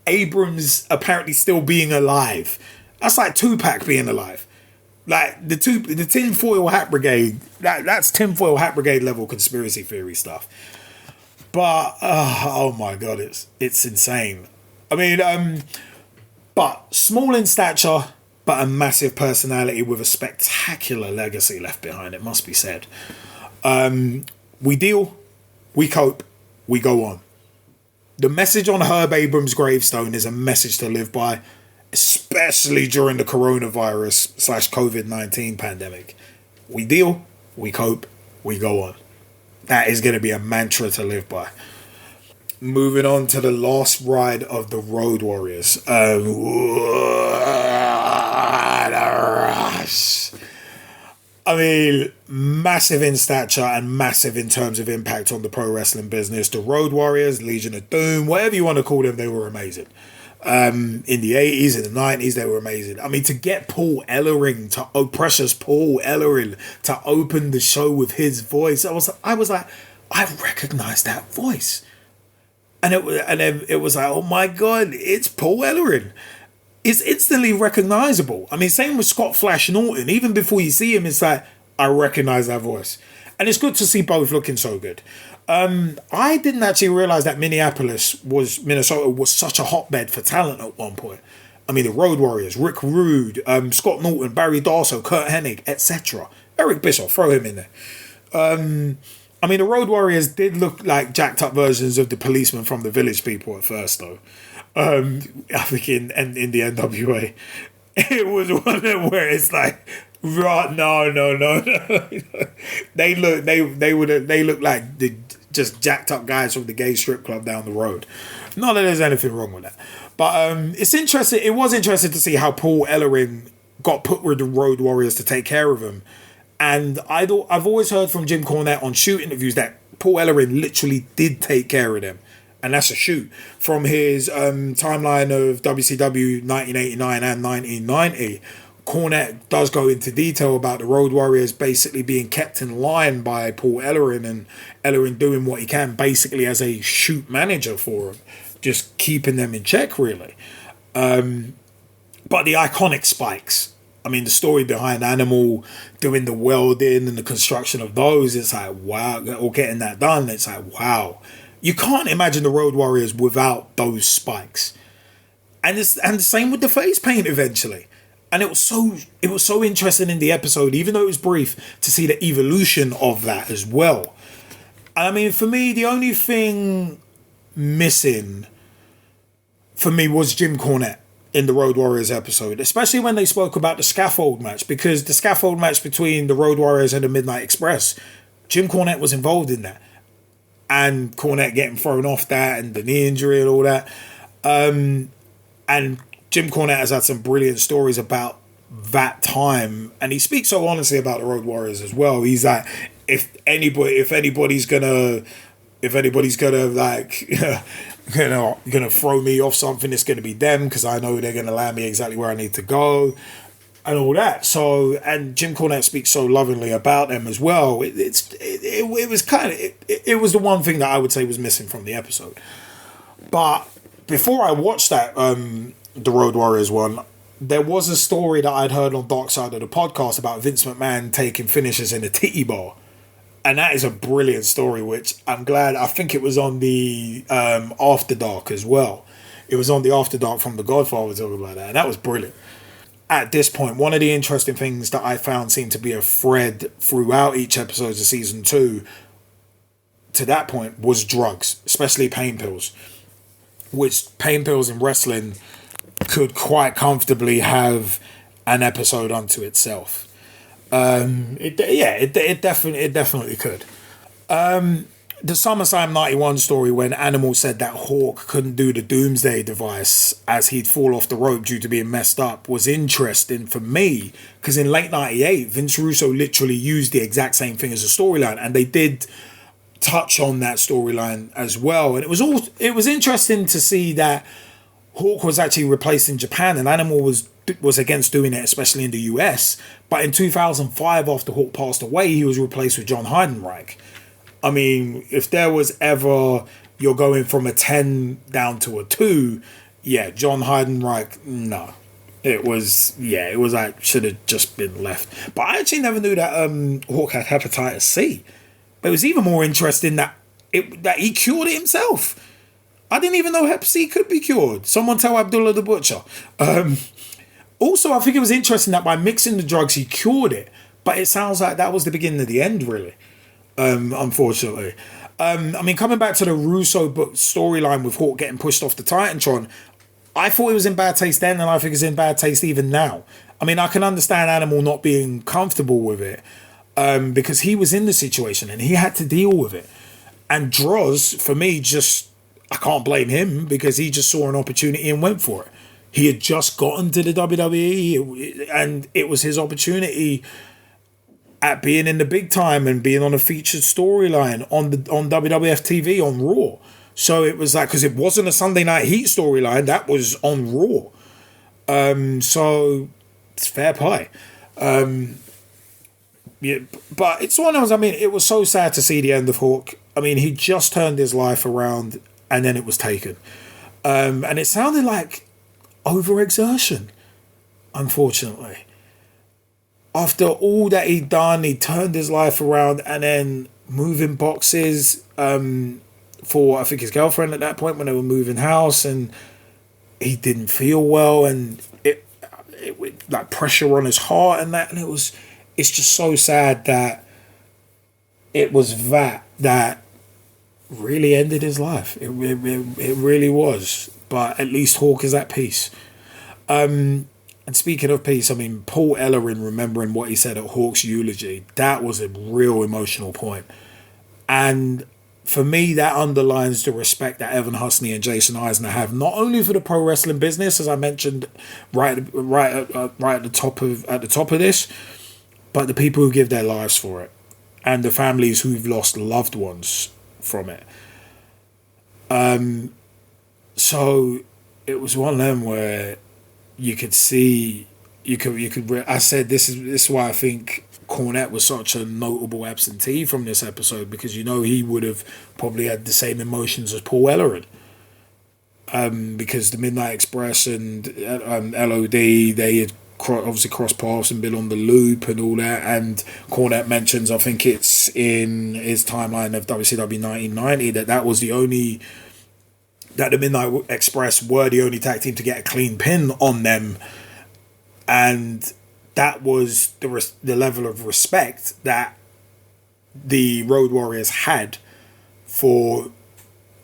Abrams apparently still being alive. That's like Tupac being alive. Like the tinfoil hat brigade, that's tinfoil hat brigade level conspiracy theory stuff. But oh my god, it's insane. I mean, but small in stature, but a massive personality with a spectacular legacy left behind. It must be said. We deal, we cope, we go on. The message on Herb Abrams' gravestone is a message to live by, especially during the coronavirus /COVID-19 pandemic. We deal, we cope, we go on. That is going to be a mantra to live by. Moving on to the last ride of the Road Warriors. I mean, massive in stature and massive in terms of impact on the pro wrestling business. The Road Warriors, Legion of Doom, whatever you want to call them, they were amazing. In the 80s, in the 90s, they were amazing. I mean, to get precious Paul Ellering to open the show with his voice, I was like, I recognize that voice. And it was like, oh my God, it's Paul Ellering. It's instantly recognizable. I mean, same with Scott Flash Norton. Even before you see him, it's like, I recognize that voice. And it's good to see both looking so good. I didn't actually realize that Minnesota was such a hotbed for talent at one point. I mean, the Road Warriors, Rick Rude, Scott Norton, Barry Darsow, Kurt Hennig, etc. Eric Bischoff, throw him in there. I mean, the Road Warriors did look like jacked up versions of the policemen from the Village People at first, though. I think in the NWA, it was one of them where it's like, right, no. They look like the just jacked up guys from the gay strip club down the road. Not that there's anything wrong with that, but it's interesting. It was interesting to see how Paul Ellering got put with the Road Warriors to take care of him. And I've always heard from Jim Cornette on shoot interviews that Paul Ellering literally did take care of them. And that's a shoot. From his timeline of WCW 1989 and 1990, Cornette does go into detail about the Road Warriors basically being kept in line by Paul Ellering, and Ellering doing what he can basically as a shoot manager for him, just keeping them in check, really. But the iconic spikes, I mean, the story behind Animal doing the welding and the construction of those, it's like, wow, or getting that done, it's like, wow. You can't imagine the Road Warriors without those spikes. And the same with the face paint eventually. And it was so interesting in the episode, even though it was brief, to see the evolution of that as well. I mean, for me, the only thing missing for me was Jim Cornette in the Road Warriors episode, especially when they spoke about the scaffold match, because the scaffold match between the Road Warriors and the Midnight Express, Jim Cornette was involved in that. And Cornette getting thrown off that and the knee injury and all that. And Jim Cornette has had some brilliant stories about that time. And he speaks so honestly about the Road Warriors as well. He's like, if anybody's gonna like gonna throw me off something, it's gonna be them, because I know they're gonna land me exactly where I need to go. And all that. So, and Jim Cornette speaks so lovingly about them as well. It was the one thing that I would say was missing from the episode. But before I watched that, the Road Warriors one, there was a story that I'd heard on Dark Side of the Podcast about Vince McMahon taking finishes in a titty bar. And that is a brilliant story, which I'm glad, I think it was on the After Dark as well. It was on the After Dark from The Godfather talking about that. And that was brilliant. At this point, one of the interesting things that I found seemed to be a thread throughout each episode of season 2 to that point was drugs, especially pain pills, which pain pills in wrestling could quite comfortably have an episode unto itself. It definitely could. The SummerSlam 91 story when Animal said that Hawk couldn't do the Doomsday device as he'd fall off the rope due to being messed up was interesting for me, because in late 98, Vince Russo literally used the exact same thing as a storyline, and they did touch on that storyline as well. And it was interesting to see that Hawk was actually replaced in Japan, and Animal was against doing it, especially in the US. But in 2005, after Hawk passed away, he was replaced with John Heidenreich. I mean, if there was ever, you're going from a 10 down to a 2, yeah, John Heidenreich, no. It was like, should have just been left. But I actually never knew that Hawk had hepatitis C. But it was even more interesting that he cured it himself. I didn't even know Hep C could be cured. Someone tell Abdullah the Butcher. Also, I think it was interesting that by mixing the drugs, he cured it. But it sounds like that was the beginning of the end, really. Unfortunately. I mean, coming back to the Russo book storyline with Hawk getting pushed off the Titantron, I thought it was in bad taste then, and I think it's in bad taste even now. I mean, I can understand Animal not being comfortable with it, because he was in the situation and he had to deal with it. And Droz, for me, just, I can't blame him because he just saw an opportunity and went for it. He had just gotten to the WWE and it was his opportunity at being in the big time and being on a featured storyline on WWF TV on Raw. So it was like, because it wasn't a Sunday Night Heat storyline, that was on Raw. So it's fair play. Yeah, but it's one of those, I mean, it was so sad to see the end of Hawk. I mean, he just turned his life around and then it was taken. And it sounded like overexertion, unfortunately. After all that he'd done, he turned his life around and then moving boxes for, I think, his girlfriend at that point when they were moving house, and he didn't feel well, and it like pressure on his heart and that, and it's just so sad that it was that really ended his life. It really was. But at least Hawk is at peace. And speaking of peace, I mean, Paul Ellering remembering what he said at Hawk's eulogy, that was a real emotional point. And for me, that underlines the respect that Evan Husney and Jason Eisener have, not only for the pro wrestling business, as I mentioned right at the top of this, but the people who give their lives for it, and the families who've lost loved ones from it. So it was one of them where you could see, I said this is why I think Cornette was such a notable absentee from this episode, because you know he would have probably had the same emotions as Paul Ellering. Because the Midnight Express and LOD, they had obviously crossed paths and been on the loop and all that, and Cornette mentions, I think it's in his timeline of WCW 1990, that was the only, that the Midnight Express were the only tag team to get a clean pin on them, and that was the level of respect that the Road Warriors had for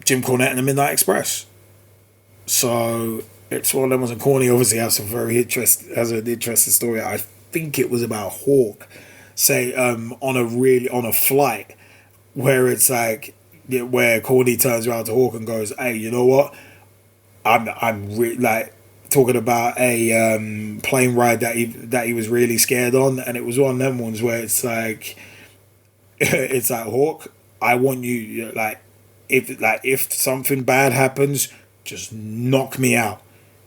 Jim Cornette and the Midnight Express. So it's one of them ones, and Corny obviously has an interesting story. I think it was about Hawk, say on a flight where it's like, where Corny turns around to Hawk and goes, "Hey, you know what? I'm like talking about a plane ride that he was really scared on," and it was one of them ones where it's like Hawk, I want you, if something bad happens, just knock me out.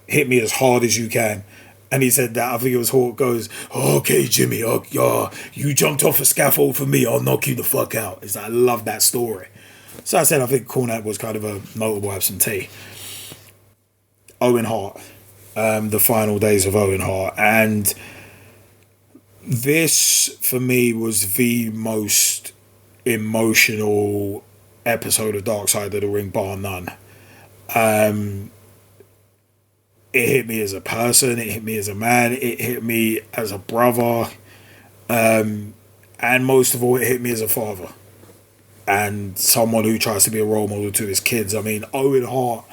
Hit me as hard as you can. And he said that, I think it was Hawk goes, "Okay, Jimmy, you jumped off a scaffold for me, I'll knock you the fuck out." It's like, I love that story. So I said, I think Cornette was kind of a notable absentee. Owen Hart, the final days of Owen Hart. And this, for me, was the most emotional episode of Dark Side of the Ring, bar none. It hit me as a person, it hit me as a man, it hit me as a brother, and most of all, it hit me as a father and someone who tries to be a role model to his kids. I mean, Owen Hart,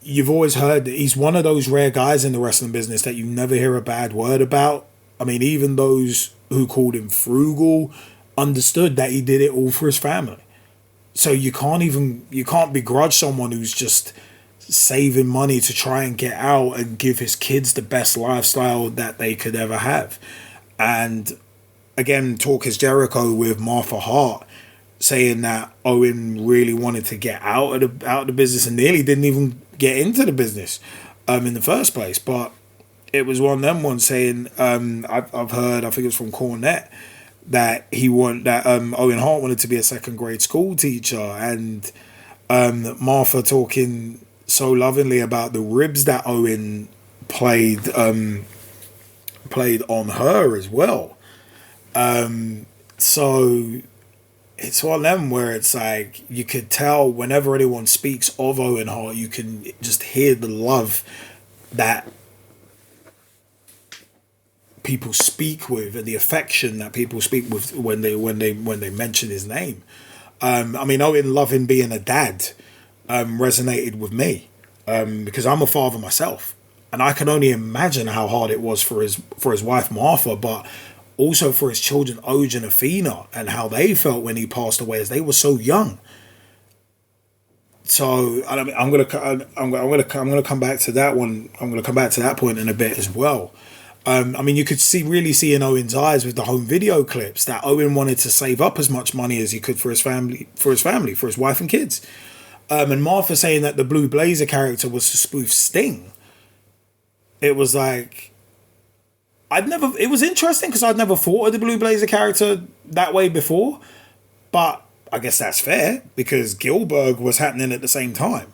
you've always heard that he's one of those rare guys in the wrestling business that you never hear a bad word about. I mean, even those who called him frugal understood that he did it all for his family. So you can't begrudge someone who's just saving money to try and get out and give his kids the best lifestyle that they could ever have. And again, talk is Jericho with Martha Hart saying that Owen really wanted to get out of the business and nearly didn't even get into the business in the first place. But it was one of them ones saying, I've heard, I think it was from Cornette, that Owen Hart wanted to be a second grade school teacher, and Martha talking so lovingly about the ribs that Owen played on her as well. So it's one of them where it's like, you could tell whenever anyone speaks of Owen Hart, you can just hear the love that people speak with and the affection that people speak with when they mention his name. I mean, Owen loving being a dad resonated with me because I'm a father myself, and I can only imagine how hard it was for his wife Martha. But also for his children, Oj and Athena, and how they felt when he passed away, as they were so young. So I mean, I'm gonna come back to that one. I'm gonna come back to that point in a bit as well. I mean, you could really see in Owen's eyes with the home video clips that Owen wanted to save up as much money as he could for his family, for his wife and kids. And Martha saying that the Blue Blazer character was to spoof Sting. It was like, it was interesting because I'd never thought of the Blue Blazer character that way before, but I guess that's fair because Gilbert was happening at the same time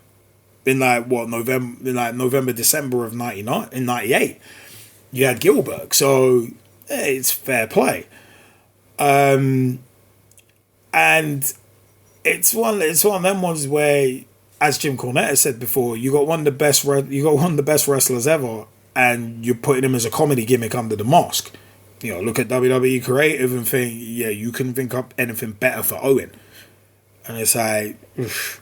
in November, December of 98. You had Gilbert, so it's fair play. And it's one of them ones where, as Jim Cornette has said before, you got one of the best wrestlers ever, and you're putting him as a comedy gimmick under the mask. You know, look at WWE Creative and think, yeah, you couldn't think up anything better for Owen. And it's like, oof.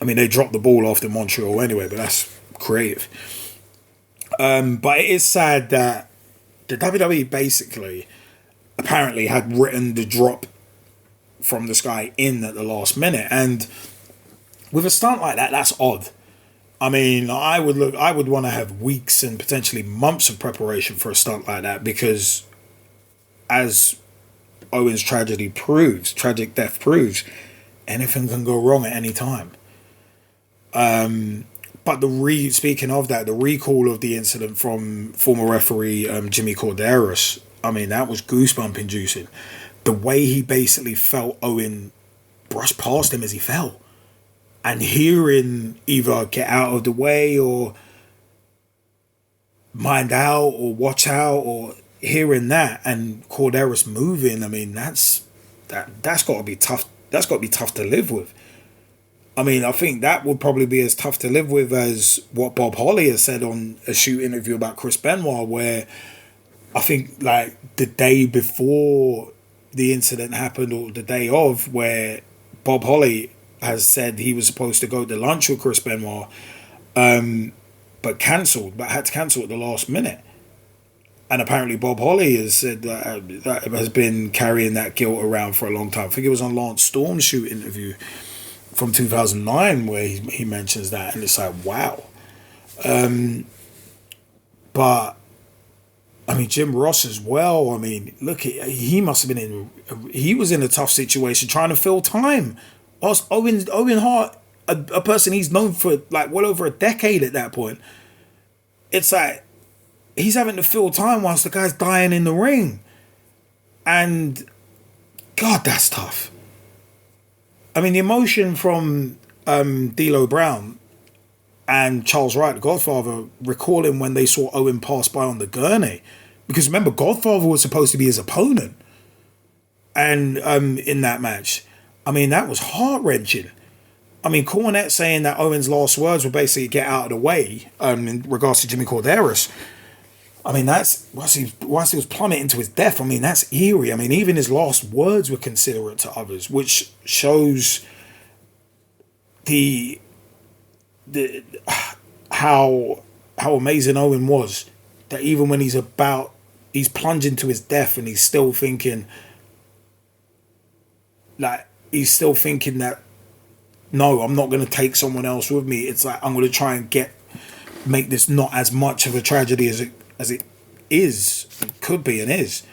I mean, they dropped the ball after Montreal anyway, but that's creative. But it is sad that the WWE basically apparently had written the drop from the sky in at the last minute, and with a stunt like that, that's odd. I mean, I would want to have weeks and potentially months of preparation for a stunt like that, because as Owen's tragic death proves, anything can go wrong at any time. But speaking of that, the recall of the incident from former referee Jimmy Corderas, I mean, that was goosebump inducing. The way he basically felt Owen brush past him as he fell, and hearing either get out of the way or mind out or watch out, or hearing that and Corderas moving, I mean, that's got to be tough. That's got to be tough to live with. I mean, I think that would probably be as tough to live with as what Bob Holly has said on a shoot interview about Chris Benoit, where I think like the day before the incident happened, or the day of, where Bob Holly has said he was supposed to go to lunch with Chris Benoit, but had to cancel at the last minute. And apparently Bob Holly has said that has been carrying that guilt around for a long time. I think it was on Lance Storm's shoot interview from 2009 where he mentions that, and it's like, wow. But I mean, Jim Ross as well. I mean, look, he must have been he was in a tough situation trying to fill time. Whilst Owen Hart, a person he's known for like well over a decade at that point, it's like he's having to fill time whilst the guy's dying in the ring. And God, that's tough. I mean, the emotion from D'Lo Brown and Charles Wright, the Godfather, recalling when they saw Owen pass by on the gurney. Because remember, Godfather was supposed to be his opponent. And in that match, I mean, that was heart-wrenching. I mean, Cornette saying that Owen's last words were basically get out of the way in regards to Jimmy Corderas. I mean, that's whilst he was plummeting to his death. I mean, that's eerie. I mean, even his last words were considerate to others, which shows the how amazing Owen was. That even when he's plunging to his death, and he's still thinking that, no, I'm not going to take someone else with me. It's like, I'm going to try and make this not as much of a tragedy as it is, it could be and is.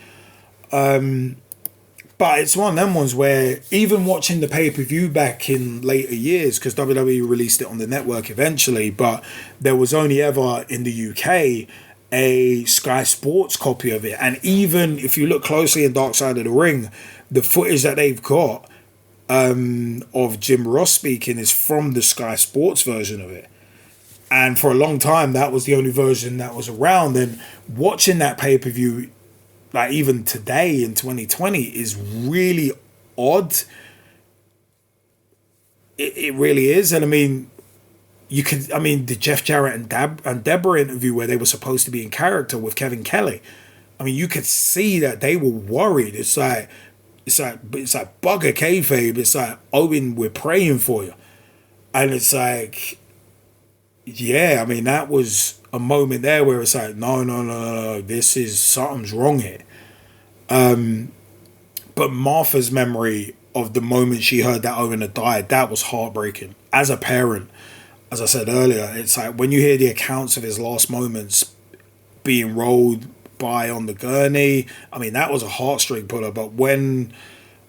But it's one of them ones where even watching the pay-per-view back in later years, because WWE released it on the network eventually, but there was only ever in the UK a Sky Sports copy of it. And even if you look closely in Dark Side of the Ring, the footage that they've got of Jim Ross speaking is from the Sky Sports version of it. And for a long time, that was the only version that was around. And watching that pay-per-view, like even today in 2020, is really odd. It really is. And I mean, the Jeff Jarrett and Deborah interview where they were supposed to be in character with Kevin Kelly. I mean, you could see that they were worried. It's like bugger kayfabe. It's like, Owen, we're praying for you. And it's like, yeah, I mean, that was a moment there where it's like, no, this is, something's wrong here. But Martha's memory of the moment she heard that Owen had died, that was heartbreaking. As a parent, as I said earlier, it's like when you hear the accounts of his last moments being rolled by on the gurney, I mean, that was a heartstring puller. But when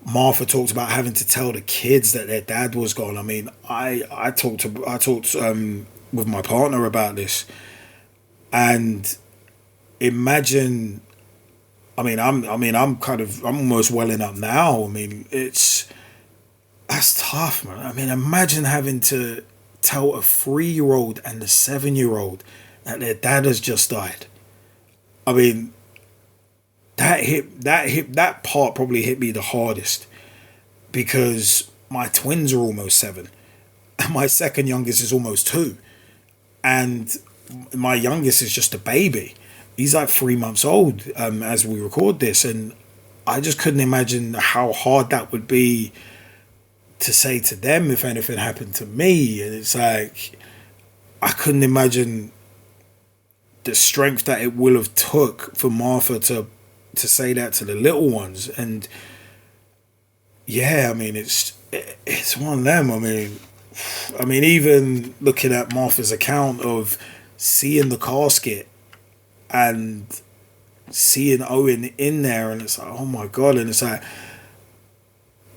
Martha talked about having to tell the kids that their dad was gone, I mean, I talked with my partner about this, and imagine. I'm almost welling up now. I mean, that's tough, man. I mean, imagine having to tell a 3-year-old and a 7-year-old that their dad has just died. I mean, that part probably hit me the hardest, because my twins are almost 7, and my second youngest is almost 2, and my youngest is just a baby. He's like 3 months old as we record this, and I just couldn't imagine how hard that would be to say to them if anything happened to me. And it's like, I couldn't imagine the strength that it will have took for Martha to say that to the little ones. And yeah, I mean, it's one of them. I mean, even looking at Martha's account of seeing the casket and seeing Owen in there, and it's like, oh my God. And it's like,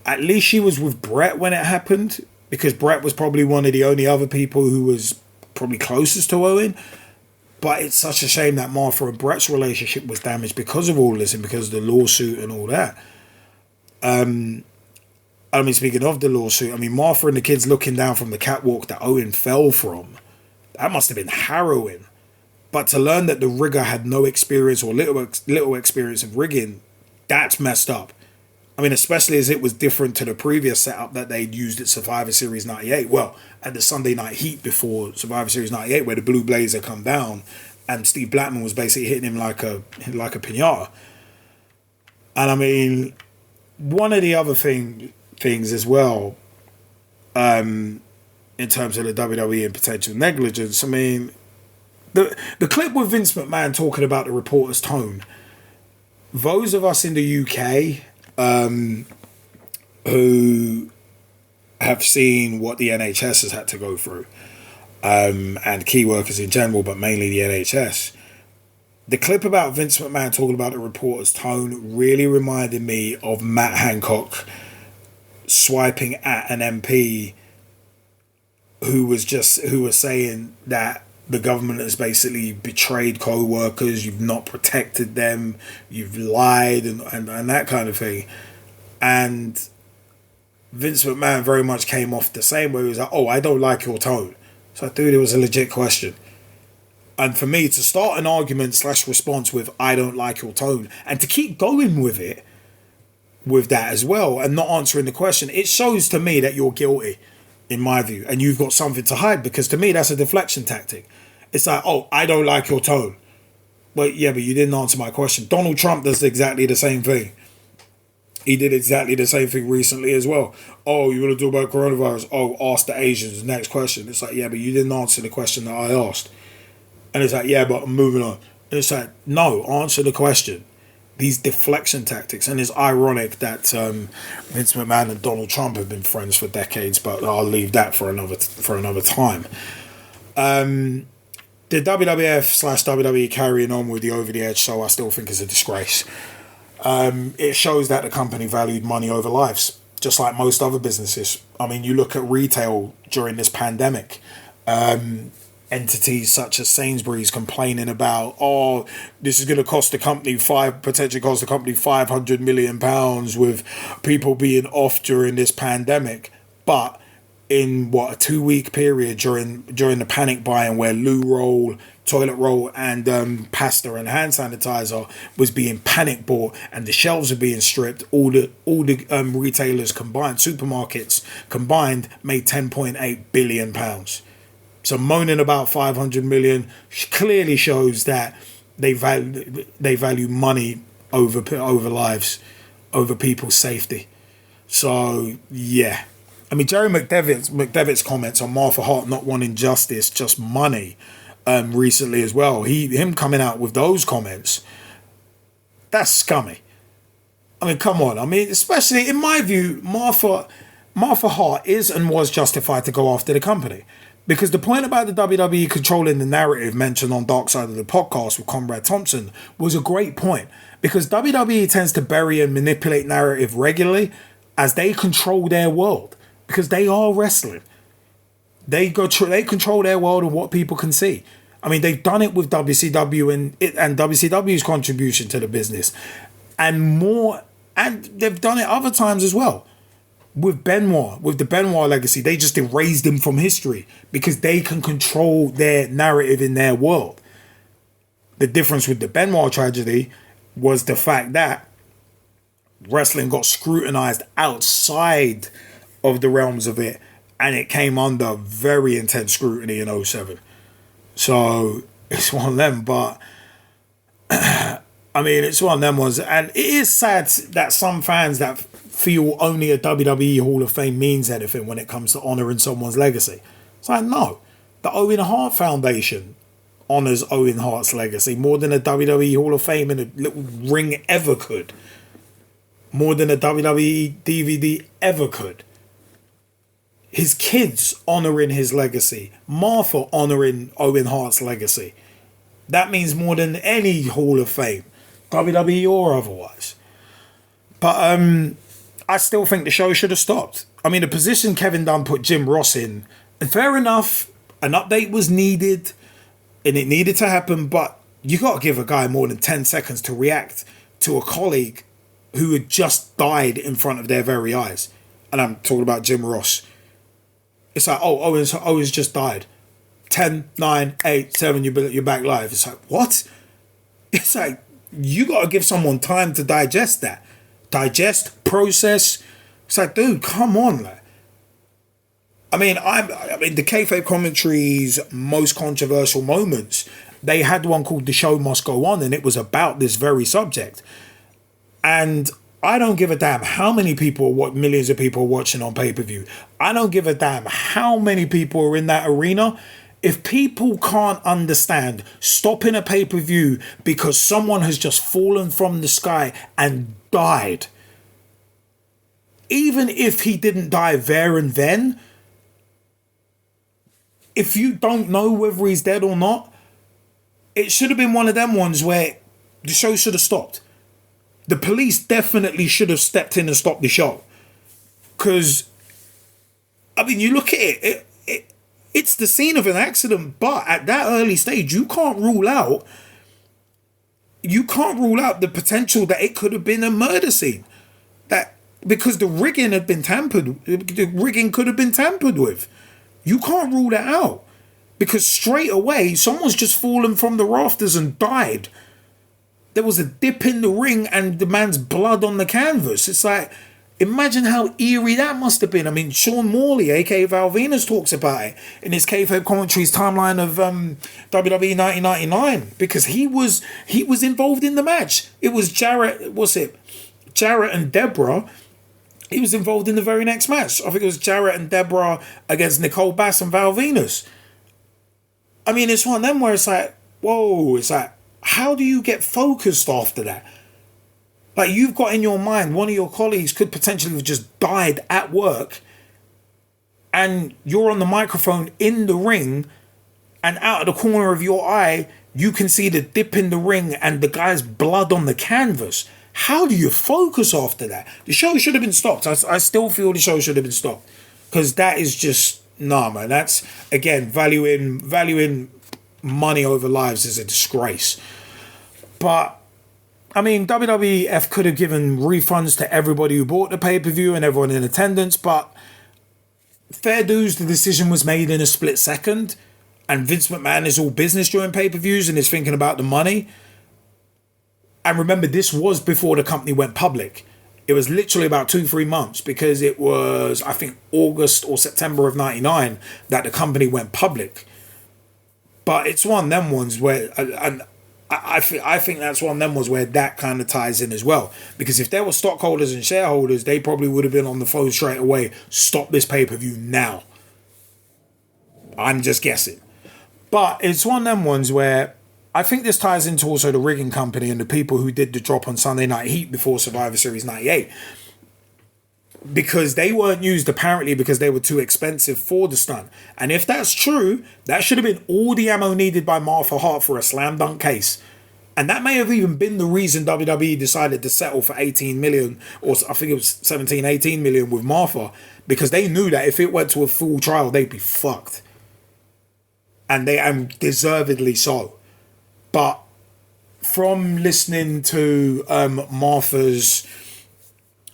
at least she was with Brett when it happened, because Brett was probably one of the only other people who was probably closest to Owen. But it's such a shame that Martha and Brett's relationship was damaged because of all this and because of the lawsuit and all that. Speaking of the lawsuit, Martha and the kids looking down from the catwalk that Owen fell from, that must have been harrowing. But to learn that the rigger had no experience or little experience of rigging, that's messed up. Especially as it was different to the previous setup that they'd used at Survivor Series 98. Well, at the Sunday Night Heat before Survivor Series 98, where the Blue Blazer come down and Steve Blackman was basically hitting him like a piñata. And one of the other things as well, in terms of the WWE and potential negligence, the clip with Vince McMahon talking about the reporter's tone, those of us in the UK who have seen what the NHS has had to go through, and key workers in general, but mainly the NHS, the clip about Vince McMahon talking about the reporter's tone really reminded me of Matt Hancock swiping at an MP who was saying that the government has basically betrayed co-workers, you've not protected them, you've lied, and that kind of thing. And Vince McMahon very much came off the same way. He was like, oh, I don't like your tone. So I thought it was a legit question. And for me to start an argument / response with, I don't like your tone, and to keep going with it, with that as well, and not answering the question, it shows to me that you're guilty, in my view, and you've got something to hide, because to me that's a deflection tactic. It's like, oh, I don't like your tone. But you didn't answer my question. Donald Trump does exactly the same thing. He did exactly the same thing recently as well. Oh, you want to talk about coronavirus? Oh, ask the Asians. Next question. It's like, yeah, but you didn't answer the question that I asked. And it's like, yeah, but I'm moving on. And it's like, no, answer the question. These deflection tactics. And it's ironic that Vince McMahon and Donald Trump have been friends for decades, but I'll leave that for another time. The WWF/WWE carrying on with the Over the Edge show, I still think is a disgrace. It shows that the company valued money over lives, just like most other businesses. You look at retail during this pandemic. Entities such as Sainsbury's complaining about, oh, this is going to cost the company potentially cost the company £500 million with people being off during this pandemic. But in a 2-week period during the panic buying, where loo roll, toilet roll, and pasta and hand sanitizer was being panic bought, and the shelves are being stripped, all the retailers combined, supermarkets combined, made £10.8 billion. So moaning about 500 million clearly shows that they value money over lives, over people's safety. So yeah. Jerry McDevitt's comments on Martha Hart not wanting justice, just money, recently as well. Him coming out with those comments, that's scummy. I mean, come on. I mean, especially in my view, Martha Hart is and was justified to go after the company. Because the point about the WWE controlling the narrative mentioned on Dark Side of the Podcast with Conrad Thompson was a great point. Because WWE tends to bury and manipulate narrative regularly as they control their world. Because they are wrestling. They control their world and what people can see. I mean, they've done it with WCW and WCW's contribution to the business. And they've done it other times as well. With Benoit, with the Benoit legacy, they just erased him from history because they can control their narrative in their world. The difference with the Benoit tragedy was the fact that wrestling got scrutinized outside of the realms of it, and it came under very intense scrutiny in 2007. So it's one of them, but I mean, it's one of them ones, and it is sad that some fans that feel only a WWE Hall of Fame means anything when it comes to honouring someone's legacy. It's like, no. The Owen Hart Foundation honours Owen Hart's legacy more than a WWE Hall of Fame in a little ring ever could. More than a WWE DVD ever could. His kids honouring his legacy. Martha honouring Owen Hart's legacy. That means more than any Hall of Fame, WWE or otherwise. But I still think the show should have stopped. I mean, the position Kevin Dunn put Jim Ross in, and fair enough, an update was needed, and it needed to happen, but you got to give a guy more than 10 seconds to react to a colleague who had just died in front of their very eyes. And I'm talking about Jim Ross. It's like, oh, Owen's just died. 10, 9, 8, 7, you're back live. It's like, what? It's like, you got to give someone time to digest that. Digest, process. It's like, dude, come on, man. I mean, the kayfabe commentary's most controversial moments, they had one called The Show Must Go On, and it was about this very subject. And I don't give a damn how many people, what millions of people are watching on pay-per-view. I don't give a damn how many people are in that arena. If people can't understand stopping a pay-per-view because someone has just fallen from the sky and died, even if he didn't die there and then, if you don't know whether he's dead or not, it should have been one of them ones where the show should have stopped. The police definitely should have stepped in and stopped the show. Because, I mean, you look at it, it's the scene of an accident, but at that early stage, you can't rule out the potential that it could have been a murder scene. That because the rigging had been tampered, the rigging could have been tampered with. You can't rule that out. Because straight away, someone's just fallen from the rafters and died. There was a dip in the ring and the man's blood on the canvas. It's like, imagine how eerie that must have been. I mean, Sean Morley, aka Val Venus, talks about it in his kayfabe commentary's timeline of WWE 1999 because he was involved in the match. It was Jarrett and Deborah. He was involved in the very next match. I think it was Jarrett and Deborah against Nicole Bass and Val Venus. I mean, it's one of them where it's like, whoa, it's like, how do you get focused after that? Like, you've got in your mind one of your colleagues could potentially have just died at work, and you're on the microphone in the ring, and out of the corner of your eye, you can see the dip in the ring and the guy's blood on the canvas. How do you focus after that? The show should have been stopped. I still feel the show should have been stopped. Because that is just, nah, man. That's, again, valuing money over lives is a disgrace. But, I mean, WWF could have given refunds to everybody who bought the pay-per-view and everyone in attendance, but fair dues, the decision was made in a split second, and Vince McMahon is all business during pay-per-views and is thinking about the money. And remember, this was before the company went public. It was literally about 2-3 months because it was, I think, August or September of 99 that the company went public. But it's one of them ones where, and I think that's one of them ones where that kind of ties in as well. Because if there were stockholders and shareholders, they probably would have been on the phone straight away. Stop this pay-per-view now. I'm just guessing. But it's one of them ones where I think this ties into also the rigging company and the people who did the drop on Sunday Night Heat before Survivor Series 98. Because they weren't used apparently because they were too expensive for the stunt. And if that's true, that should have been all the ammo needed by Martha Hart for a slam dunk case. And that may have even been the reason WWE decided to settle for 18 million, or I think it was 17, 18 million with Martha, because they knew that if it went to a full trial, they'd be fucked. And deservedly so. But from listening to Martha's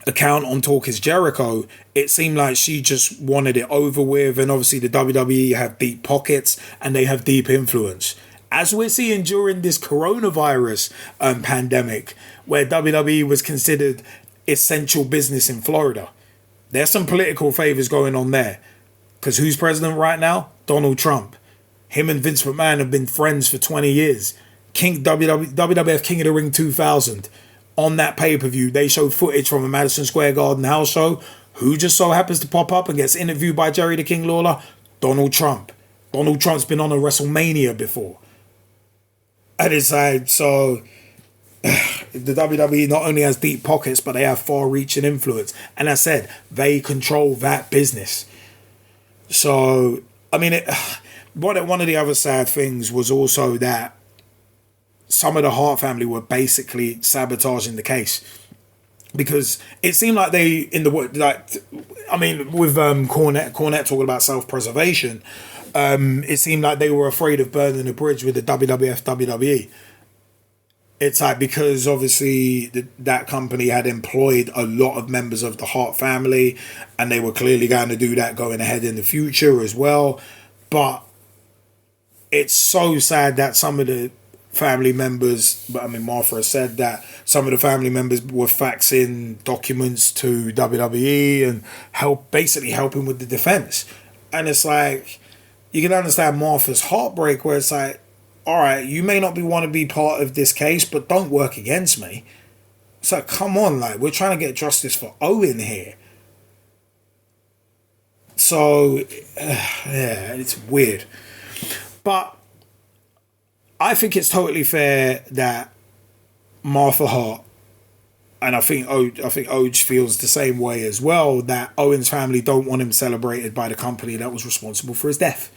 account on Talk is Jericho, it seemed like she just wanted it over with, and obviously the WWE have deep pockets and they have deep influence. As we're seeing during this coronavirus pandemic, where WWE was considered essential business in Florida, there's some political favors going on there. Because who's president right now? Donald Trump. Him and Vince McMahon have been friends for 20 years. WWF King of the Ring 2000. On that pay-per-view, they show footage from a Madison Square Garden house show. Who just so happens to pop up and gets interviewed by Jerry the King Lawler? Donald Trump. Donald Trump's been on a WrestleMania before. And it's like, so the WWE not only has deep pockets, but they have far-reaching influence. And I said, they control that business. So, I mean, one of the other sad things was also that some of the Hart family were basically sabotaging the case, because it seemed like with Cornette talking about self-preservation, it seemed like they were afraid of burning the bridge with the WWF WWE. It's like, because obviously that company had employed a lot of members of the Hart family, and they were clearly going to do that going ahead in the future as well. But it's so sad that some of the family members, Martha said that some of the family members were faxing documents to WWE and basically helping with the defense. And it's like, you can understand Martha's heartbreak, where it's like, all right, you may not want to be part of this case, but don't work against me. It's like, come on, like, we're trying to get justice for Owen here. So, yeah, it's weird. But I think it's totally fair that Martha Hart, and I think Oj feels the same way as well, that Owen's family don't want him celebrated by the company that was responsible for his death,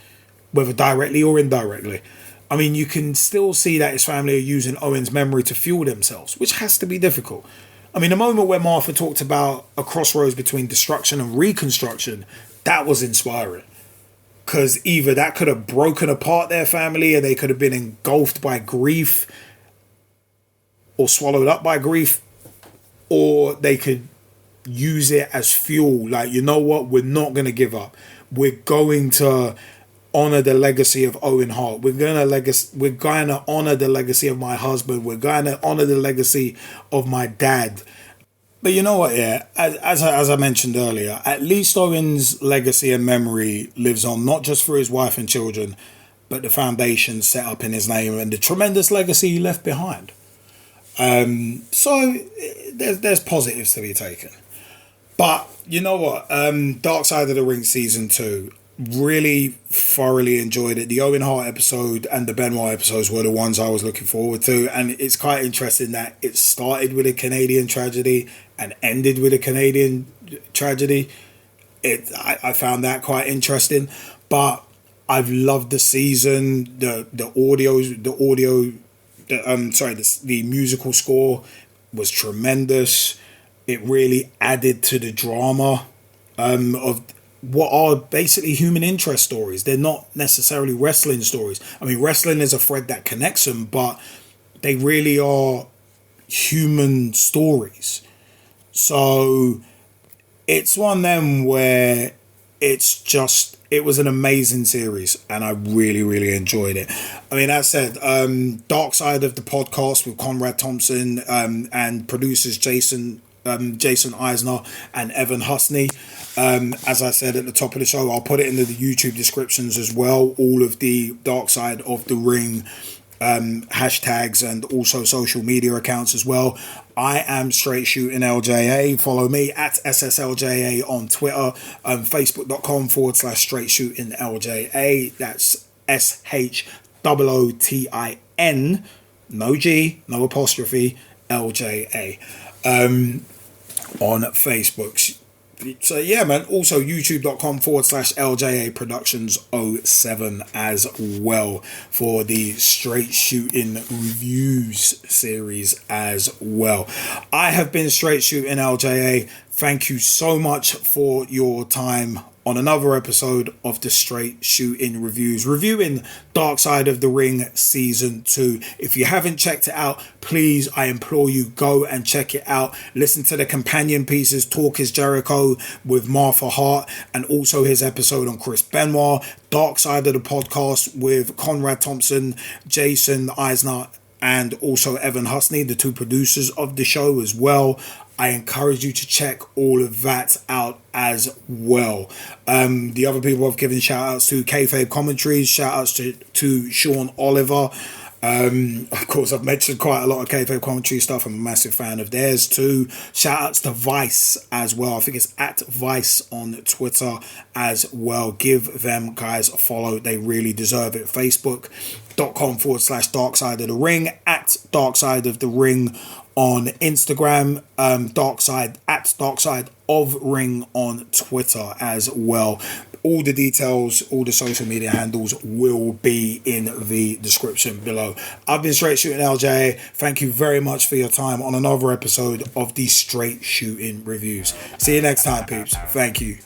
whether directly or indirectly. I mean, you can still see that his family are using Owen's memory to fuel themselves, which has to be difficult. I mean, the moment where Martha talked about a crossroads between destruction and reconstruction, that was inspiring. Because either that could have broken apart their family, and they could have been engulfed by grief or swallowed up by grief, or they could use it as fuel. Like, you know what? We're not going to give up. We're going to honor the legacy of Owen Hart. We're going to honor the legacy of my husband. We're going to honor the legacy of my dad. But you know what, yeah, as I mentioned earlier, at least Owen's legacy and memory lives on, not just for his wife and children, but the foundation set up in his name and the tremendous legacy he left behind. So there's positives to be taken. But you know what, Dark Side of the Ring Season 2, really thoroughly enjoyed it. The Owen Hart episode and the Benoit episodes were the ones I was looking forward to, and it's quite interesting that it started with a Canadian tragedy and ended with a Canadian tragedy. I found that quite interesting, but I've loved the season. The musical score was tremendous. It really added to the drama of what are basically human interest stories. They're not necessarily wrestling stories. I mean, wrestling is a thread that connects them, but they really are human stories. So it's one of them where it was an amazing series, and I really, really enjoyed it. I mean, as I said, Dark Side of the Podcast with Conrad Thompson and producers Jason Eisener and Evan Husney. As I said at the top of the show, I'll put it into the YouTube descriptions as well, all of the Dark Side of the Ring hashtags and also social media accounts as well. I am Straight Shootin LJA. Follow me at SSLJA on Twitter, Facebook.com/Straight Shootin LJA. That's SHOOTIN N, no G, no apostrophe, LJA on Facebook. So yeah, man. Also youtube.com/LJA Productions 07 as well for the Straight Shootin Reviews series as well. I have been Straight Shootin LJA. Thank you so much for your time on another episode of the Straight Shootin Reviews, reviewing Dark Side of the Ring Season 2. If you haven't checked it out, please, I implore you, go and check it out. Listen to the companion pieces, Talk is Jericho with Martha Hart, and also his episode on Chris Benoit, Dark Side of the Podcast with Conrad Thompson, Jason Eisener, and also Evan Husney, the two producers of the show as well. I encourage you to check all of that out as well. The other people I've given shout outs to, Kayfabe Commentaries, shout outs to Sean Oliver. Of course, I've mentioned quite a lot of Kayfabe Commentary stuff. I'm a massive fan of theirs too. Shout outs to Vice as well. I think it's at Vice on Twitter as well. Give them guys a follow. They really deserve it. Facebook.com/Dark Side of the Ring, at Dark Side of the Ring on Instagram, Dark Side of Ring on Twitter as well. All the details, all the social media handles will be in the description below. I've been Straight Shootin LJ. Thank you very much for your time on another episode of the Straight Shootin Reviews. See you next time, peeps. Thank you.